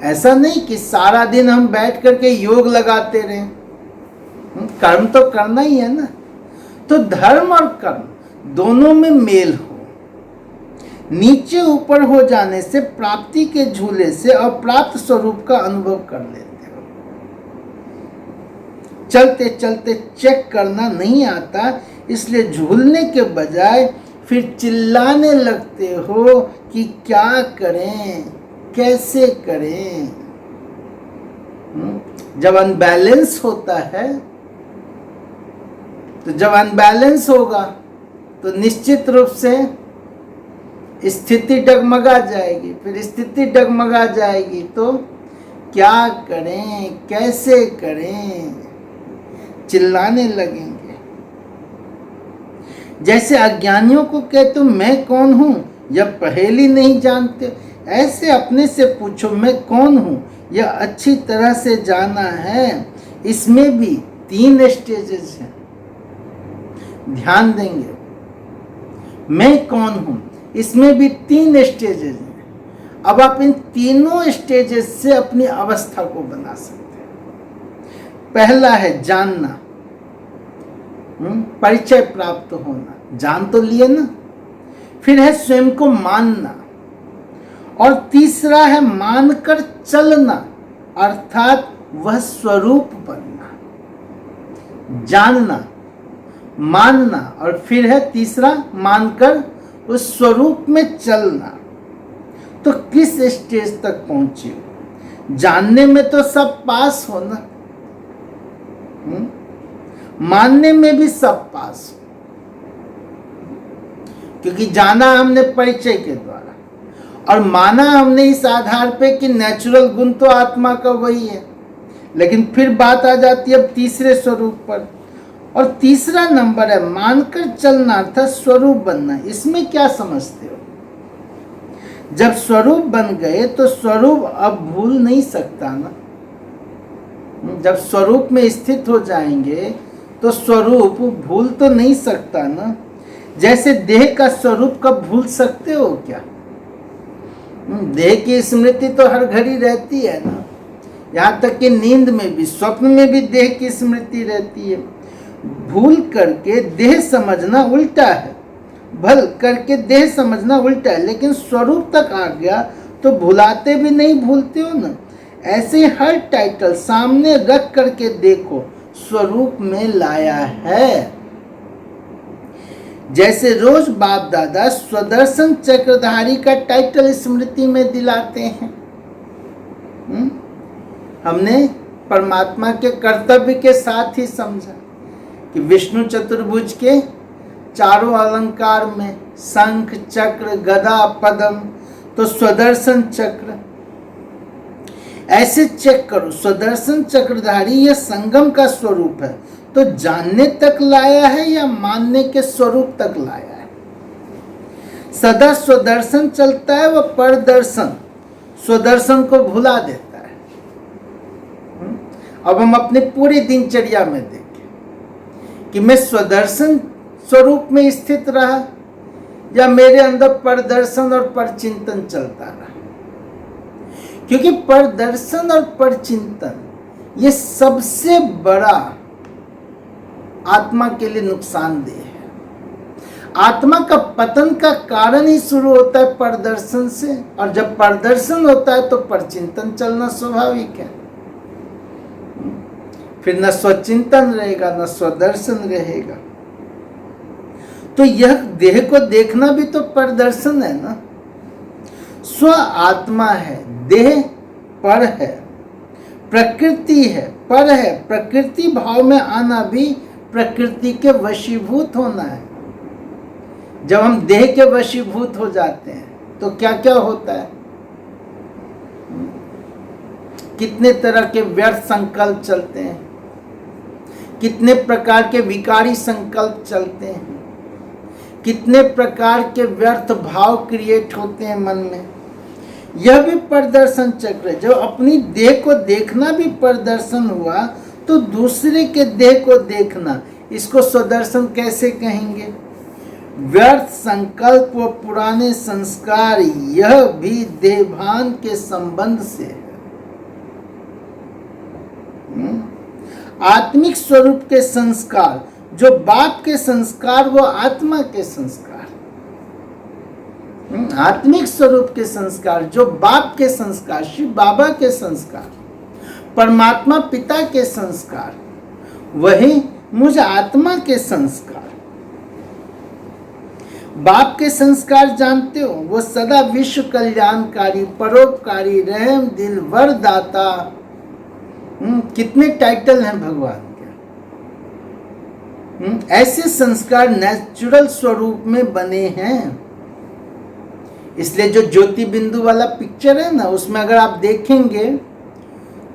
ऐसा नहीं कि सारा दिन हम बैठ करके योग लगाते रहें, कर्म तो करना ही है ना। तो धर्म और कर्म दोनों में मेल हो, नीचे ऊपर हो जाने से प्राप्ति के झूले से अप्राप्त स्वरूप का अनुभव कर लेते हो। चलते चलते चेक करना नहीं आता, इसलिए झूलने के बजाय फिर चिल्लाने लगते हो कि क्या करें, कैसे करें। जब अनबैलेंस होता है, तो जब अनबैलेंस होगा तो निश्चित रूप से स्थिति डगमगा जाएगी। फिर स्थिति डगमगा जाएगी तो क्या करें, कैसे करें, चिल्लाने लगेंगे। जैसे अज्ञानियों को कहते हो मैं कौन हूं, यह पहेली नहीं जानते, ऐसे अपने से पूछो मैं कौन हूं, यह अच्छी तरह से जाना है। इसमें भी 3 स्टेजेस हैं, ध्यान देंगे। मैं कौन हूं, इसमें भी 3 स्टेजेस हैं। अब आप इन तीनों स्टेजेस से अपनी अवस्था को बना सकते हैं। पहला है जानना, परिचय प्राप्त होना, जान तो लिए ना। फिर है स्वयं को मानना, और तीसरा है मानकर चलना, अर्थात वह स्वरूप बनना। जानना, मानना, और फिर है तीसरा मानकर उस स्वरूप में चलना। तो किस स्टेज तक पहुंचे हो। जानने में तो सब पास हो ना, मानने में भी सब पास हो, क्योंकि जाना हमने परिचय के द्वारा और माना हमने इस आधार पे कि नेचुरल गुण तो आत्मा का वही है। लेकिन फिर बात आ जाती है अब तीसरे स्वरूप पर, और तीसरा नंबर है मानकर चलना अर्थात स्वरूप बनना। इसमें क्या समझते हो। जब स्वरूप बन गए तो स्वरूप अब भूल नहीं सकता ना। जब स्वरूप में स्थित हो जाएंगे तो स्वरूप भूल तो नहीं सकता ना। जैसे देह का स्वरूप कब भूल सकते हो क्या? देह की स्मृति तो हर घड़ी रहती है ना। यहाँ तक कि नींद में भी, स्वप्न में भी देह की स्मृति रहती है। भूल करके देह समझना उल्टा है, भल करके देह समझना उल्टा है। लेकिन स्वरूप तक आ गया तो भुलाते भी नहीं, भूलते हो ना। ऐसे हर टाइटल सामने रख करके देखो, स्वरूप में लाया है। जैसे रोज बाप दादा स्वदर्शन चक्रधारी का टाइटल स्मृति में दिलाते हैं। हमने परमात्मा के कर्तव्य के साथ ही समझा कि विष्णु चतुर्भुज के चारों अलंकार में शंख चक्र गदा पद्म, तो स्वदर्शन चक्र ऐसे चेक करो। स्वदर्शन चक्रधारी यह संगम का स्वरूप है, तो जानने तक लाया है या मानने के स्वरूप तक लाया है? सदा स्वदर्शन चलता है, वह परदर्शन स्वदर्शन को भुला देता है। अब हम अपने पूरी दिनचर्या में देखें कि मैं स्वदर्शन स्वरूप में स्थित रहा या मेरे अंदर परदर्शन और परचिंतन चलता रहा। क्योंकि परदर्शन और परचिंतन ये सबसे बड़ा आत्मा के लिए नुकसानदेह है। आत्मा का पतन का कारण ही शुरू होता है परदर्शन से, और जब परदर्शन होता है तो परचिंतन चलना स्वाभाविक है। फिर न स्वचिंतन रहेगा न स्वदर्शन रहेगा। तो यह देह को देखना भी तो परदर्शन है ना। स्व आत्मा है, देह पर है, प्रकृति है, पर है। प्रकृति भाव में आना भी प्रकृति के वशीभूत होना है। जब हम देह के वशीभूत हो जाते हैं तो क्या क्या होता है? कितने तरह के व्यर्थ संकल्प चलते हैं, कितने प्रकार के विकारी संकल्प चलते हैं, कितने प्रकार के व्यर्थ भाव क्रिएट होते हैं मन में। यह भी परदर्शन चक्र है। जब अपनी देह को देखना भी परदर्शन हुआ तो दूसरे के देह को देखना, इसको स्वदर्शन कैसे कहेंगे? व्यर्थ संकल्प व पुराने संस्कार, यह भी देहभान के संबंध से है। आत्मिक स्वरूप के संस्कार, जो बाप के संस्कार वो आत्मा के संस्कार, आत्मिक स्वरूप के संस्कार जो बाप के संस्कार, शिव बाबा के संस्कार, परमात्मा पिता के संस्कार, वही मुझ आत्मा के संस्कार। बाप के संस्कार जानते हो, वो सदा विश्व कल्याणकारी, परोपकारी, रहम दिल, वरदाता। कितने टाइटल हैं भगवान के। ऐसे संस्कार नेचुरल स्वरूप में बने हैं। इसलिए जो ज्योति बिंदु वाला पिक्चर है ना, उसमें अगर आप देखेंगे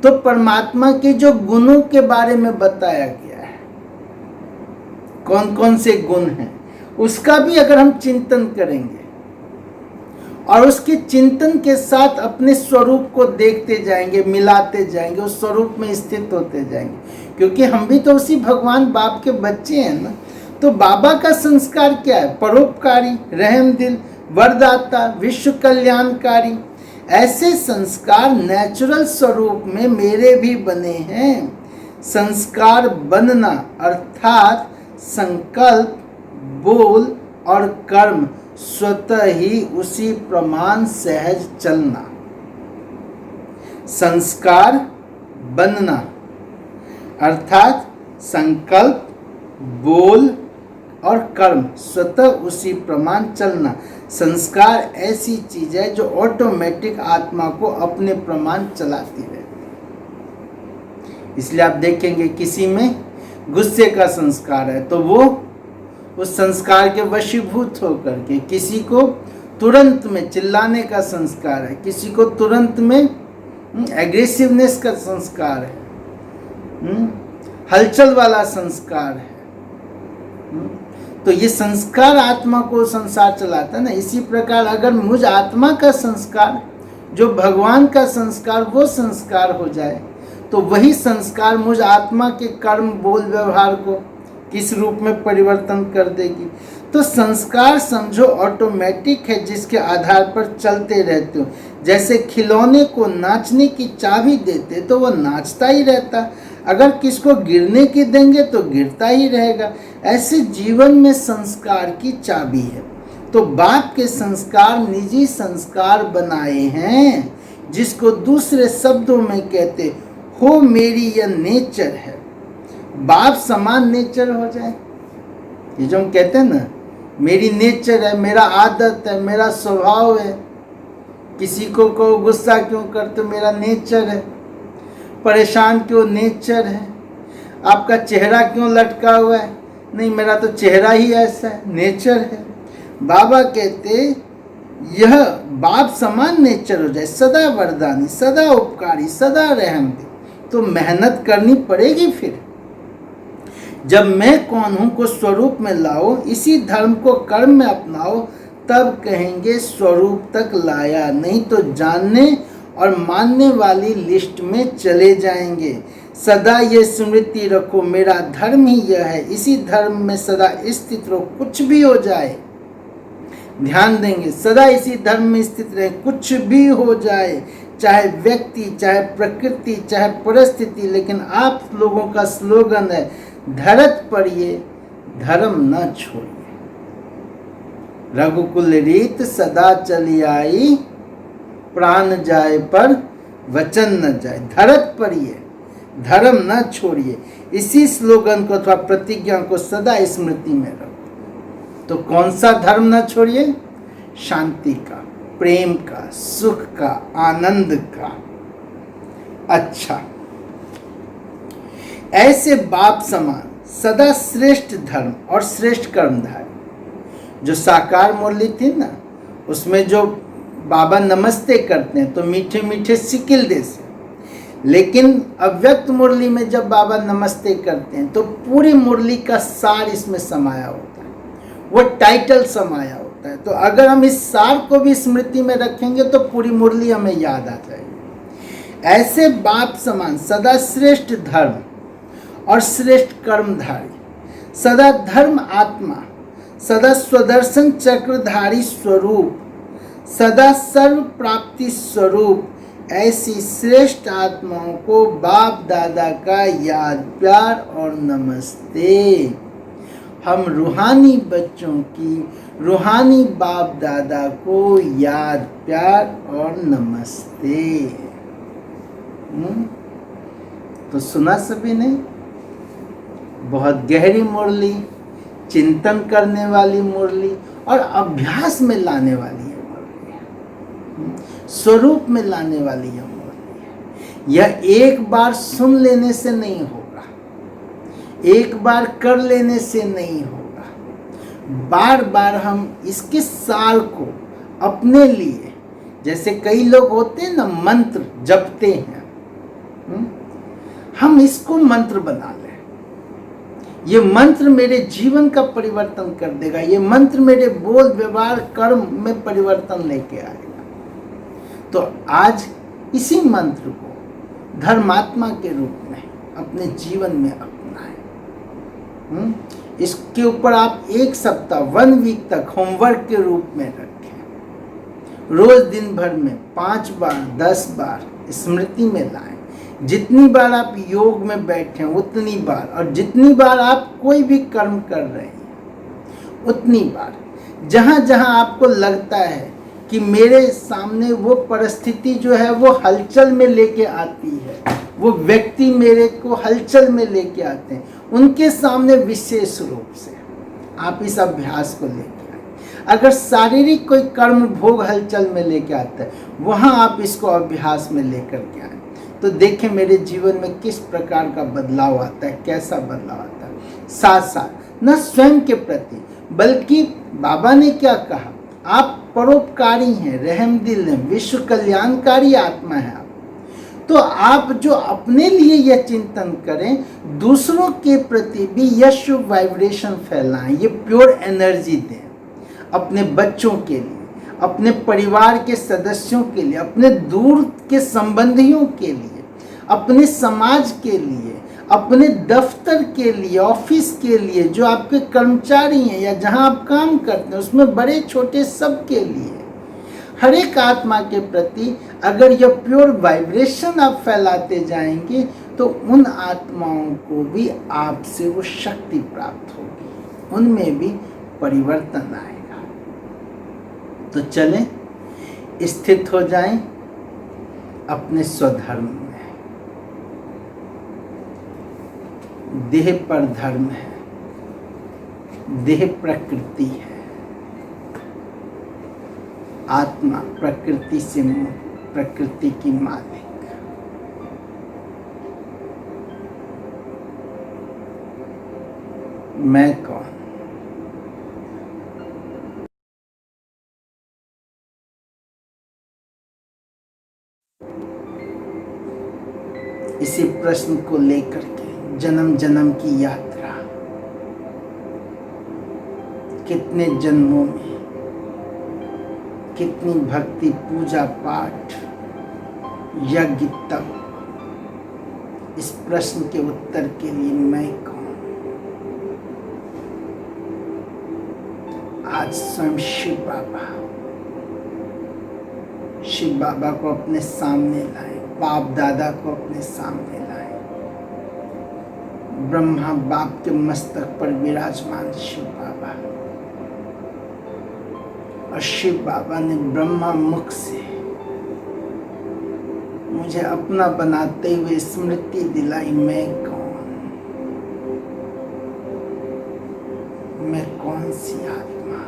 तो परमात्मा के जो गुणों के बारे में बताया गया है, कौन कौन से गुण हैं, उसका भी अगर हम चिंतन करेंगे और उसके चिंतन के साथ अपने स्वरूप को देखते जाएंगे, मिलाते जाएंगे, उस स्वरूप में स्थित होते जाएंगे। क्योंकि हम भी तो उसी भगवान बाप के बच्चे हैं ना। तो बाबा का संस्कार क्या है? परोपकारी, रहम दिल, वरदाता, विश्व कल्याणकारी। ऐसे संस्कार नेचुरल स्वरूप में मेरे भी बने हैं। संस्कार बनना अर्थात संकल्प, बोल और कर्म स्वतः ही उसी प्रमाण सहज चलना। संस्कार बनना अर्थात संकल्प, बोल और कर्म स्वतः उसी प्रमाण चलना। संस्कार ऐसी चीज है जो ऑटोमेटिक आत्मा को अपने प्रमाण चलाती रहती है। इसलिए आप देखेंगे किसी में गुस्से का संस्कार है तो वो उस संस्कार के वशीभूत होकर के, किसी को तुरंत में चिल्लाने का संस्कार है, किसी को तुरंत में एग्रेसिवनेस का संस्कार है, हलचल वाला संस्कार है। तो ये संस्कार आत्मा को संसार चलाता है ना। इसी प्रकार अगर मुझ आत्मा का संस्कार, जो भगवान का संस्कार, वो संस्कार हो जाए तो वही संस्कार मुझ आत्मा के कर्म, बोल, व्यवहार को किस रूप में परिवर्तन कर देगी। तो संस्कार समझो ऑटोमेटिक है, जिसके आधार पर चलते रहते हो। जैसे खिलौने को नाचने की चाबी देते तो वो नाचता ही रहता, अगर किसको गिरने की देंगे तो गिरता ही रहेगा। ऐसे जीवन में संस्कार की चाबी है। तो बाप के संस्कार निजी संस्कार बनाए हैं, जिसको दूसरे शब्दों में कहते हो मेरी यह नेचर है। बाप समान नेचर हो जाए, ये जो हम कहते हैं ना, मेरी नेचर है, मेरा आदत है, मेरा स्वभाव है। किसी को गुस्सा क्यों करते, मेरा नेचर है। परेशान क्यों, नेचर है। आपका चेहरा क्यों लटका हुआ है, नहीं मेरा तो चेहरा ही ऐसा है, नेचर है। बाबा कहते यह बाप समान नेचर हो जाए, सदा वरदानी, सदा उपकारी, सदा रहमदी, तो मेहनत करनी पड़ेगी। फिर जब मैं कौन हूँ को स्वरूप में लाओ, इसी धर्म को कर्म में अपनाओ, तब कहेंगे स्वरूप तक लाया, नहीं तो जानने और मानने वाली लिस्ट में चले जाएंगे। सदा ये स्मृति रखो मेरा धर्म ही यह है, इसी धर्म में सदा स्थित रहो, कुछ भी हो जाए। ध्यान देंगे, सदा इसी धर्म में स्थित रहे, कुछ भी हो जाए, चाहे व्यक्ति, चाहे प्रकृति, चाहे परिस्थिति। लेकिन आप लोगों का स्लोगन है, धरत पर ये धर्म न छोड़िए। रघुकुल रीत सदा चली आई, प्राण जाए पर वचन न जाए। धरत पर ये धर्म न छोड़िए। इसी स्लोगन को अथवा प्रतिज्ञा को सदा स्मृति में रखो। तो कौन सा धर्म न छोड़िए? शांति का, प्रेम का, सुख का, आनंद का। अच्छा, ऐसे बाप समान सदा श्रेष्ठ धर्म और श्रेष्ठ कर्मधारी, जो साकार मुरली थी ना, उसमें जो बाबा नमस्ते करते हैं तो मीठे मीठे सिकिल दे से, लेकिन अव्यक्त मुरली में जब बाबा नमस्ते करते हैं तो पूरी मुरली का सार इसमें समाया होता है, वो टाइटल समाया होता है। तो अगर हम इस सार को भी स्मृति में रखेंगे तो पूरी मुरली हमें याद आ जाएगी। ऐसे बाप समान सदा श्रेष्ठ धर्म और श्रेष्ठ कर्मधारी, सदा धर्म आत्मा, सदा स्वदर्शन चक्रधारी स्वरूप, सदा सर्व प्राप्ति स्वरूप, ऐसी श्रेष्ठ आत्माओं को बाप दादा का याद, प्यार और नमस्ते। हम रूहानी बच्चों की रूहानी बाप दादा को याद, प्यार और नमस्ते। तो सुना सभी ने? बहुत गहरी मुरली, चिंतन करने वाली मुरली और अभ्यास में लाने वाली है मुरली, स्वरूप में लाने वाली है मुरली। यह एक बार सुन लेने से नहीं होगा, एक बार कर लेने से नहीं होगा। बार बार हम इसके सार को अपने लिए, जैसे कई लोग होते हैं ना मंत्र जपते हैं, हम इसको मंत्र बना लें। ये मंत्र मेरे जीवन का परिवर्तन कर देगा, ये मंत्र मेरे बोल, व्यवहार, कर्म में परिवर्तन लेके आएगा। तो आज इसी मंत्र को धर्मात्मा के रूप में अपने जीवन में अपनाएं। इसके ऊपर आप 1 सप्ताह, 1 वीक तक होमवर्क के रूप में रखें। रोज दिन भर में 5 बार, 10 बार स्मृति में लाएं। जितनी बार आप योग में बैठे उतनी बार, और जितनी बार आप कोई भी कर्म कर रहे हैं उतनी बार, जहाँ जहाँ आपको लगता है कि मेरे सामने वो परिस्थिति जो है वो हलचल में लेके आती है, वो व्यक्ति मेरे को हलचल में लेके आते हैं, उनके सामने विशेष रूप से आप इस अभ्यास को लेके आए। अगर शारीरिक कोई कर्म भोग हलचल में लेके आता है, वहाँ आप इसको अभ्यास में लेकर के आए, तो देखें मेरे जीवन में किस प्रकार का बदलाव आता है, कैसा बदलाव आता है। साथ साथ न स्वयं के प्रति, बल्कि बाबा ने क्या कहा, आप परोपकारी हैं, रहमदिल हैं, विश्व कल्याणकारी आत्मा है आप। तो आप जो अपने लिए यह चिंतन करें, दूसरों के प्रति भी यह शुभ वाइब्रेशन फैलाएं, ये प्योर एनर्जी दें, अपने बच्चों के लिए, अपने परिवार के सदस्यों के लिए, अपने दूर के संबंधियों के लिए, अपने समाज के लिए, अपने दफ्तर के लिए, ऑफिस के लिए, जो आपके कर्मचारी हैं या जहां आप काम करते हैं उसमें बड़े छोटे सब के लिए, हर एक आत्मा के प्रति अगर यह प्योर वाइब्रेशन आप फैलाते जाएंगे तो उन आत्माओं को भी आपसे वो शक्ति प्राप्त होगी, उनमें भी परिवर्तन आएगा। तो चलें स्थित हो जाएं अपने स्वधर्म में। देह पर धर्म है, देह प्रकृति है, आत्मा प्रकृति से मुक्त, प्रकृति की मालिक। मैं कौन? इसी प्रश्न को लेकर के जन्म जन्म की यात्रा, कितने जन्मों में कितनी भक्ति, पूजा पाठ, यज्ञ तप, इस प्रश्न के उत्तर के लिए मैं कौन? आज स्वयं शिव बाबा को अपने सामने लाए, बाप दादा को अपने सामने लाए, ब्रह्मा बाप के मस्तक पर विराजमान शिव बाबा, और शिव बाबा ने ब्रह्मा मुख से मुझे अपना बनाते हुए स्मृति दिलाई, मैं कौन? मैं कौन सी आत्मा?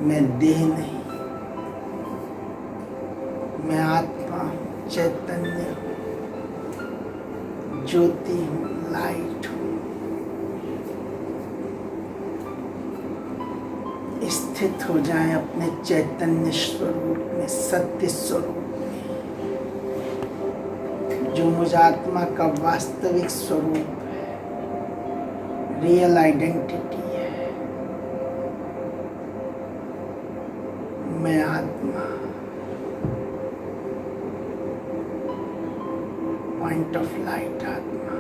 मैं देह नहीं, मैं आत्मा हूँ, चैतन्य हूँ, ज्योति हूँ, लाइट हूँ। स्थित हो जाएं अपने चैतन्य स्वरूप में, सत्य स्वरूप में, जो मुझ आत्मा का वास्तविक स्वरूप है, रियल आइडेंटिटी है। मैं आत्मा, पॉइंट ऑफ लाइट आत्मा,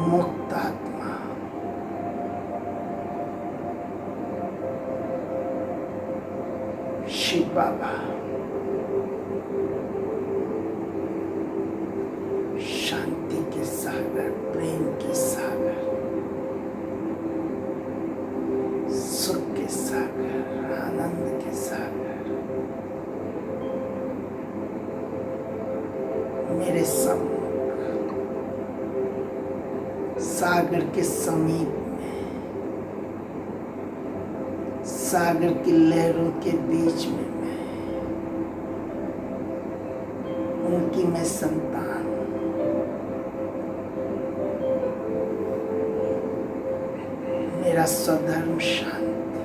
मुक्त आत्मा, शिव बाबा, शांति के सागर, प्रेम के सागर, सुख के सागर, आनंद के सागर, मेरे सम्मुख, सागर के समीप में, सागर की लहरों के बीच में मैं, उनकी मैं संतान हूं। मेरा स्वधर्म शांति,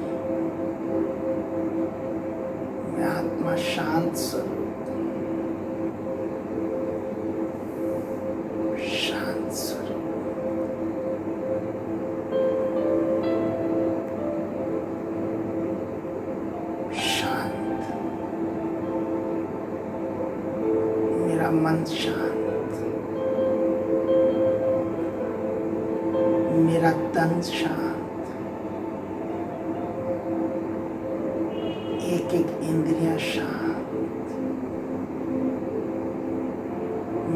मैं आत्मा शांत स्वरूप, शांत स्वरूप, मन शांत, मेरा तन शांत, एक एक इंद्रियां शांत,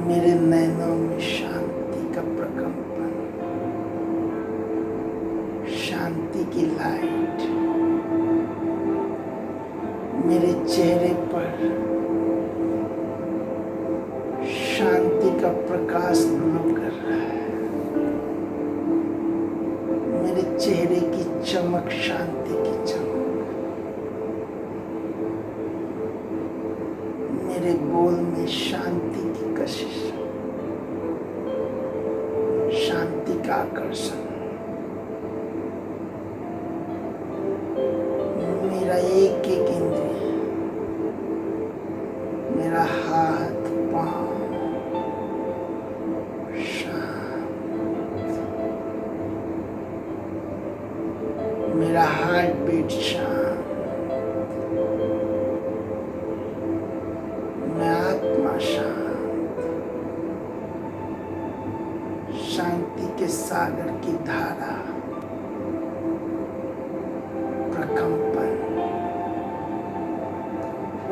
मेरे नैनों में शांति का प्रकंपन, शांति की लाइट, मेरे चेहरे पर शांति का प्रकाश ग्लो कर रहा है, मेरे चेहरे की चमक शांति की चमक, मेरे बोल में शांति की कशिश, शांति का आकर्षण,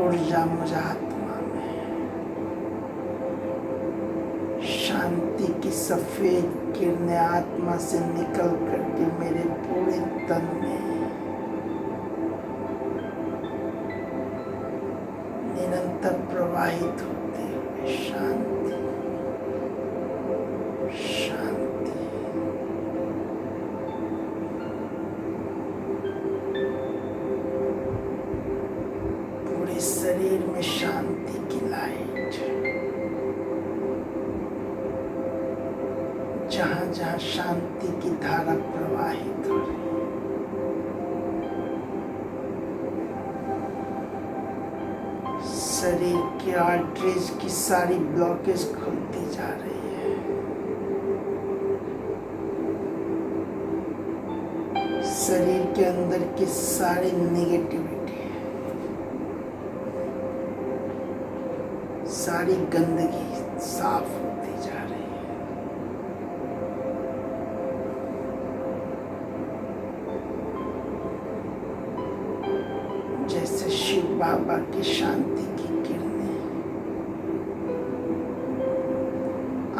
ऊर्जा मुझ आत्मा में, शांति की सफेद किरणें आत्मा से निकल करके मेरे पूरे तन में निरंतर प्रवाहित होते हुए शांति शांति पूरे शरीर में शांति की लाइट, जहां जहां शांति की धारा प्रवाहित हो रही है, शरीर की आर्टरीज की सारी ब्लॉकेज खुलती जा रही है, शरीर के अंदर की सारी नेगेटिविटी, सारी गंदगी साफ होती जा रही है। जैसे शिव बाबा की शांति की किरणें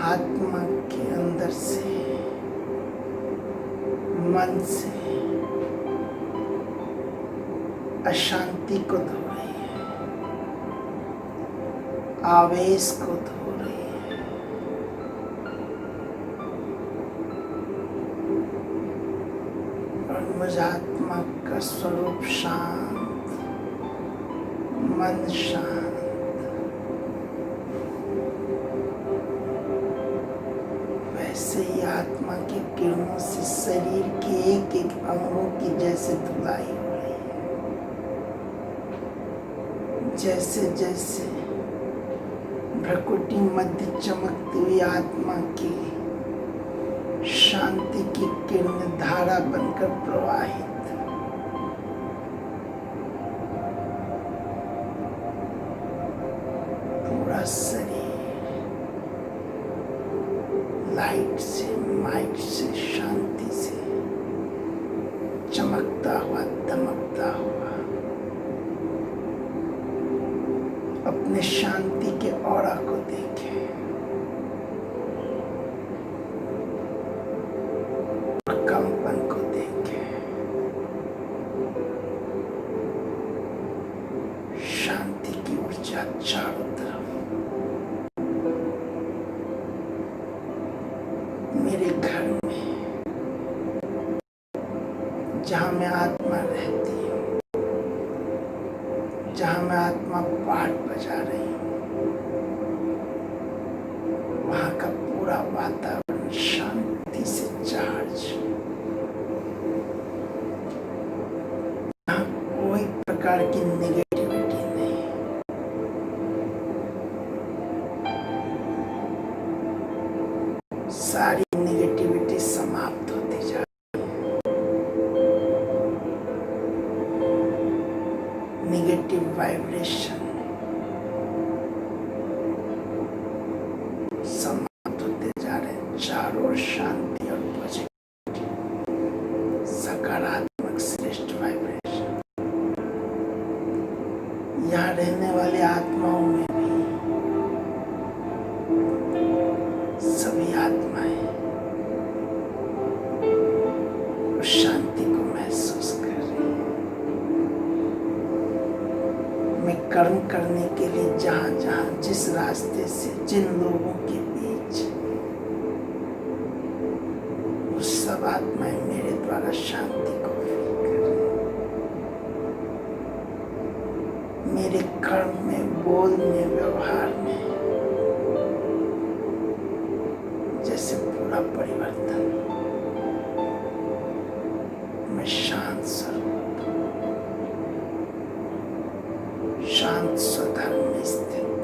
आत्मा के अंदर से, मन से अशांति को धो रही है, आवेश को धो रही है, और मुझ आत्मा का स्वरूप शांत, मन शांत, वैसे ही आत्मा की किरणों से शरीर के एक एक अंगों की जैसे धुलाई हो रही है, जैसे जैसे भ्रकुटी मध्य चमकती हुई आत्मा की शांति की किरण धारा बनकर प्रवाहित, पूरा शरीर लाइट से, माइट से, शांति से चमकता हुआ, दमकता हुआ अपने शांति के ऑरा को देखे, कंपन को देखे, शांति की ऊर्जा चारों तरफ मेरे घर में, जहाँ मैं आत्मा रहती हूँ, जहाँ मैं आत्मा पाठ बजा रही हूँ, वहाँ का पूरा वातावरण शांति से चार्ज, यहाँ कोई प्रकार की नेगेटिविटी नहीं, सारी नेगेटिविटी समाप्त होती जा रही है, नेगेटिव वाइब्रेशन समाप्त होते जा रहे हैं, चारों ओर शांति और पॉजिटिव सकारात्मक श्रेष्ठ वाइब्रेशन। यहाँ रहने वाले आत्माओं में भी सभी आत्माएं उस शांति को महसूस कर रही हैं। मैं कर्म करने के लिए जहाँ जहाँ जिस रास्ते से जिन लोगों के बीच, वो सब आत्माएं मेरे द्वारा शांति को फील कर रही हैं। मेरे कर्म में, बोल में, व्यवहार में जैसे पूरा परिवर्तन, मैं शांत स्वरूप, शांत स्वधर्म में स्थित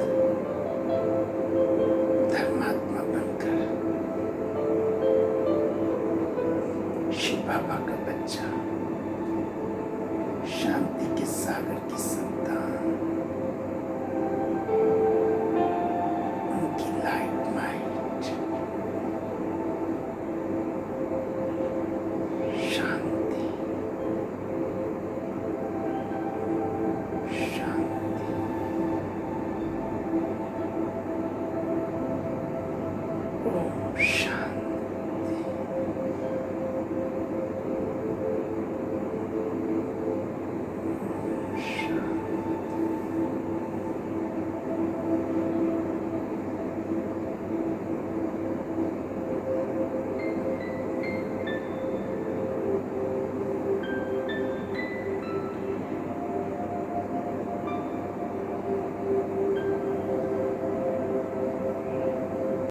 धर्मात्मा बनकर शिव बाबा का बच्चा, शांति के सागर की संतान,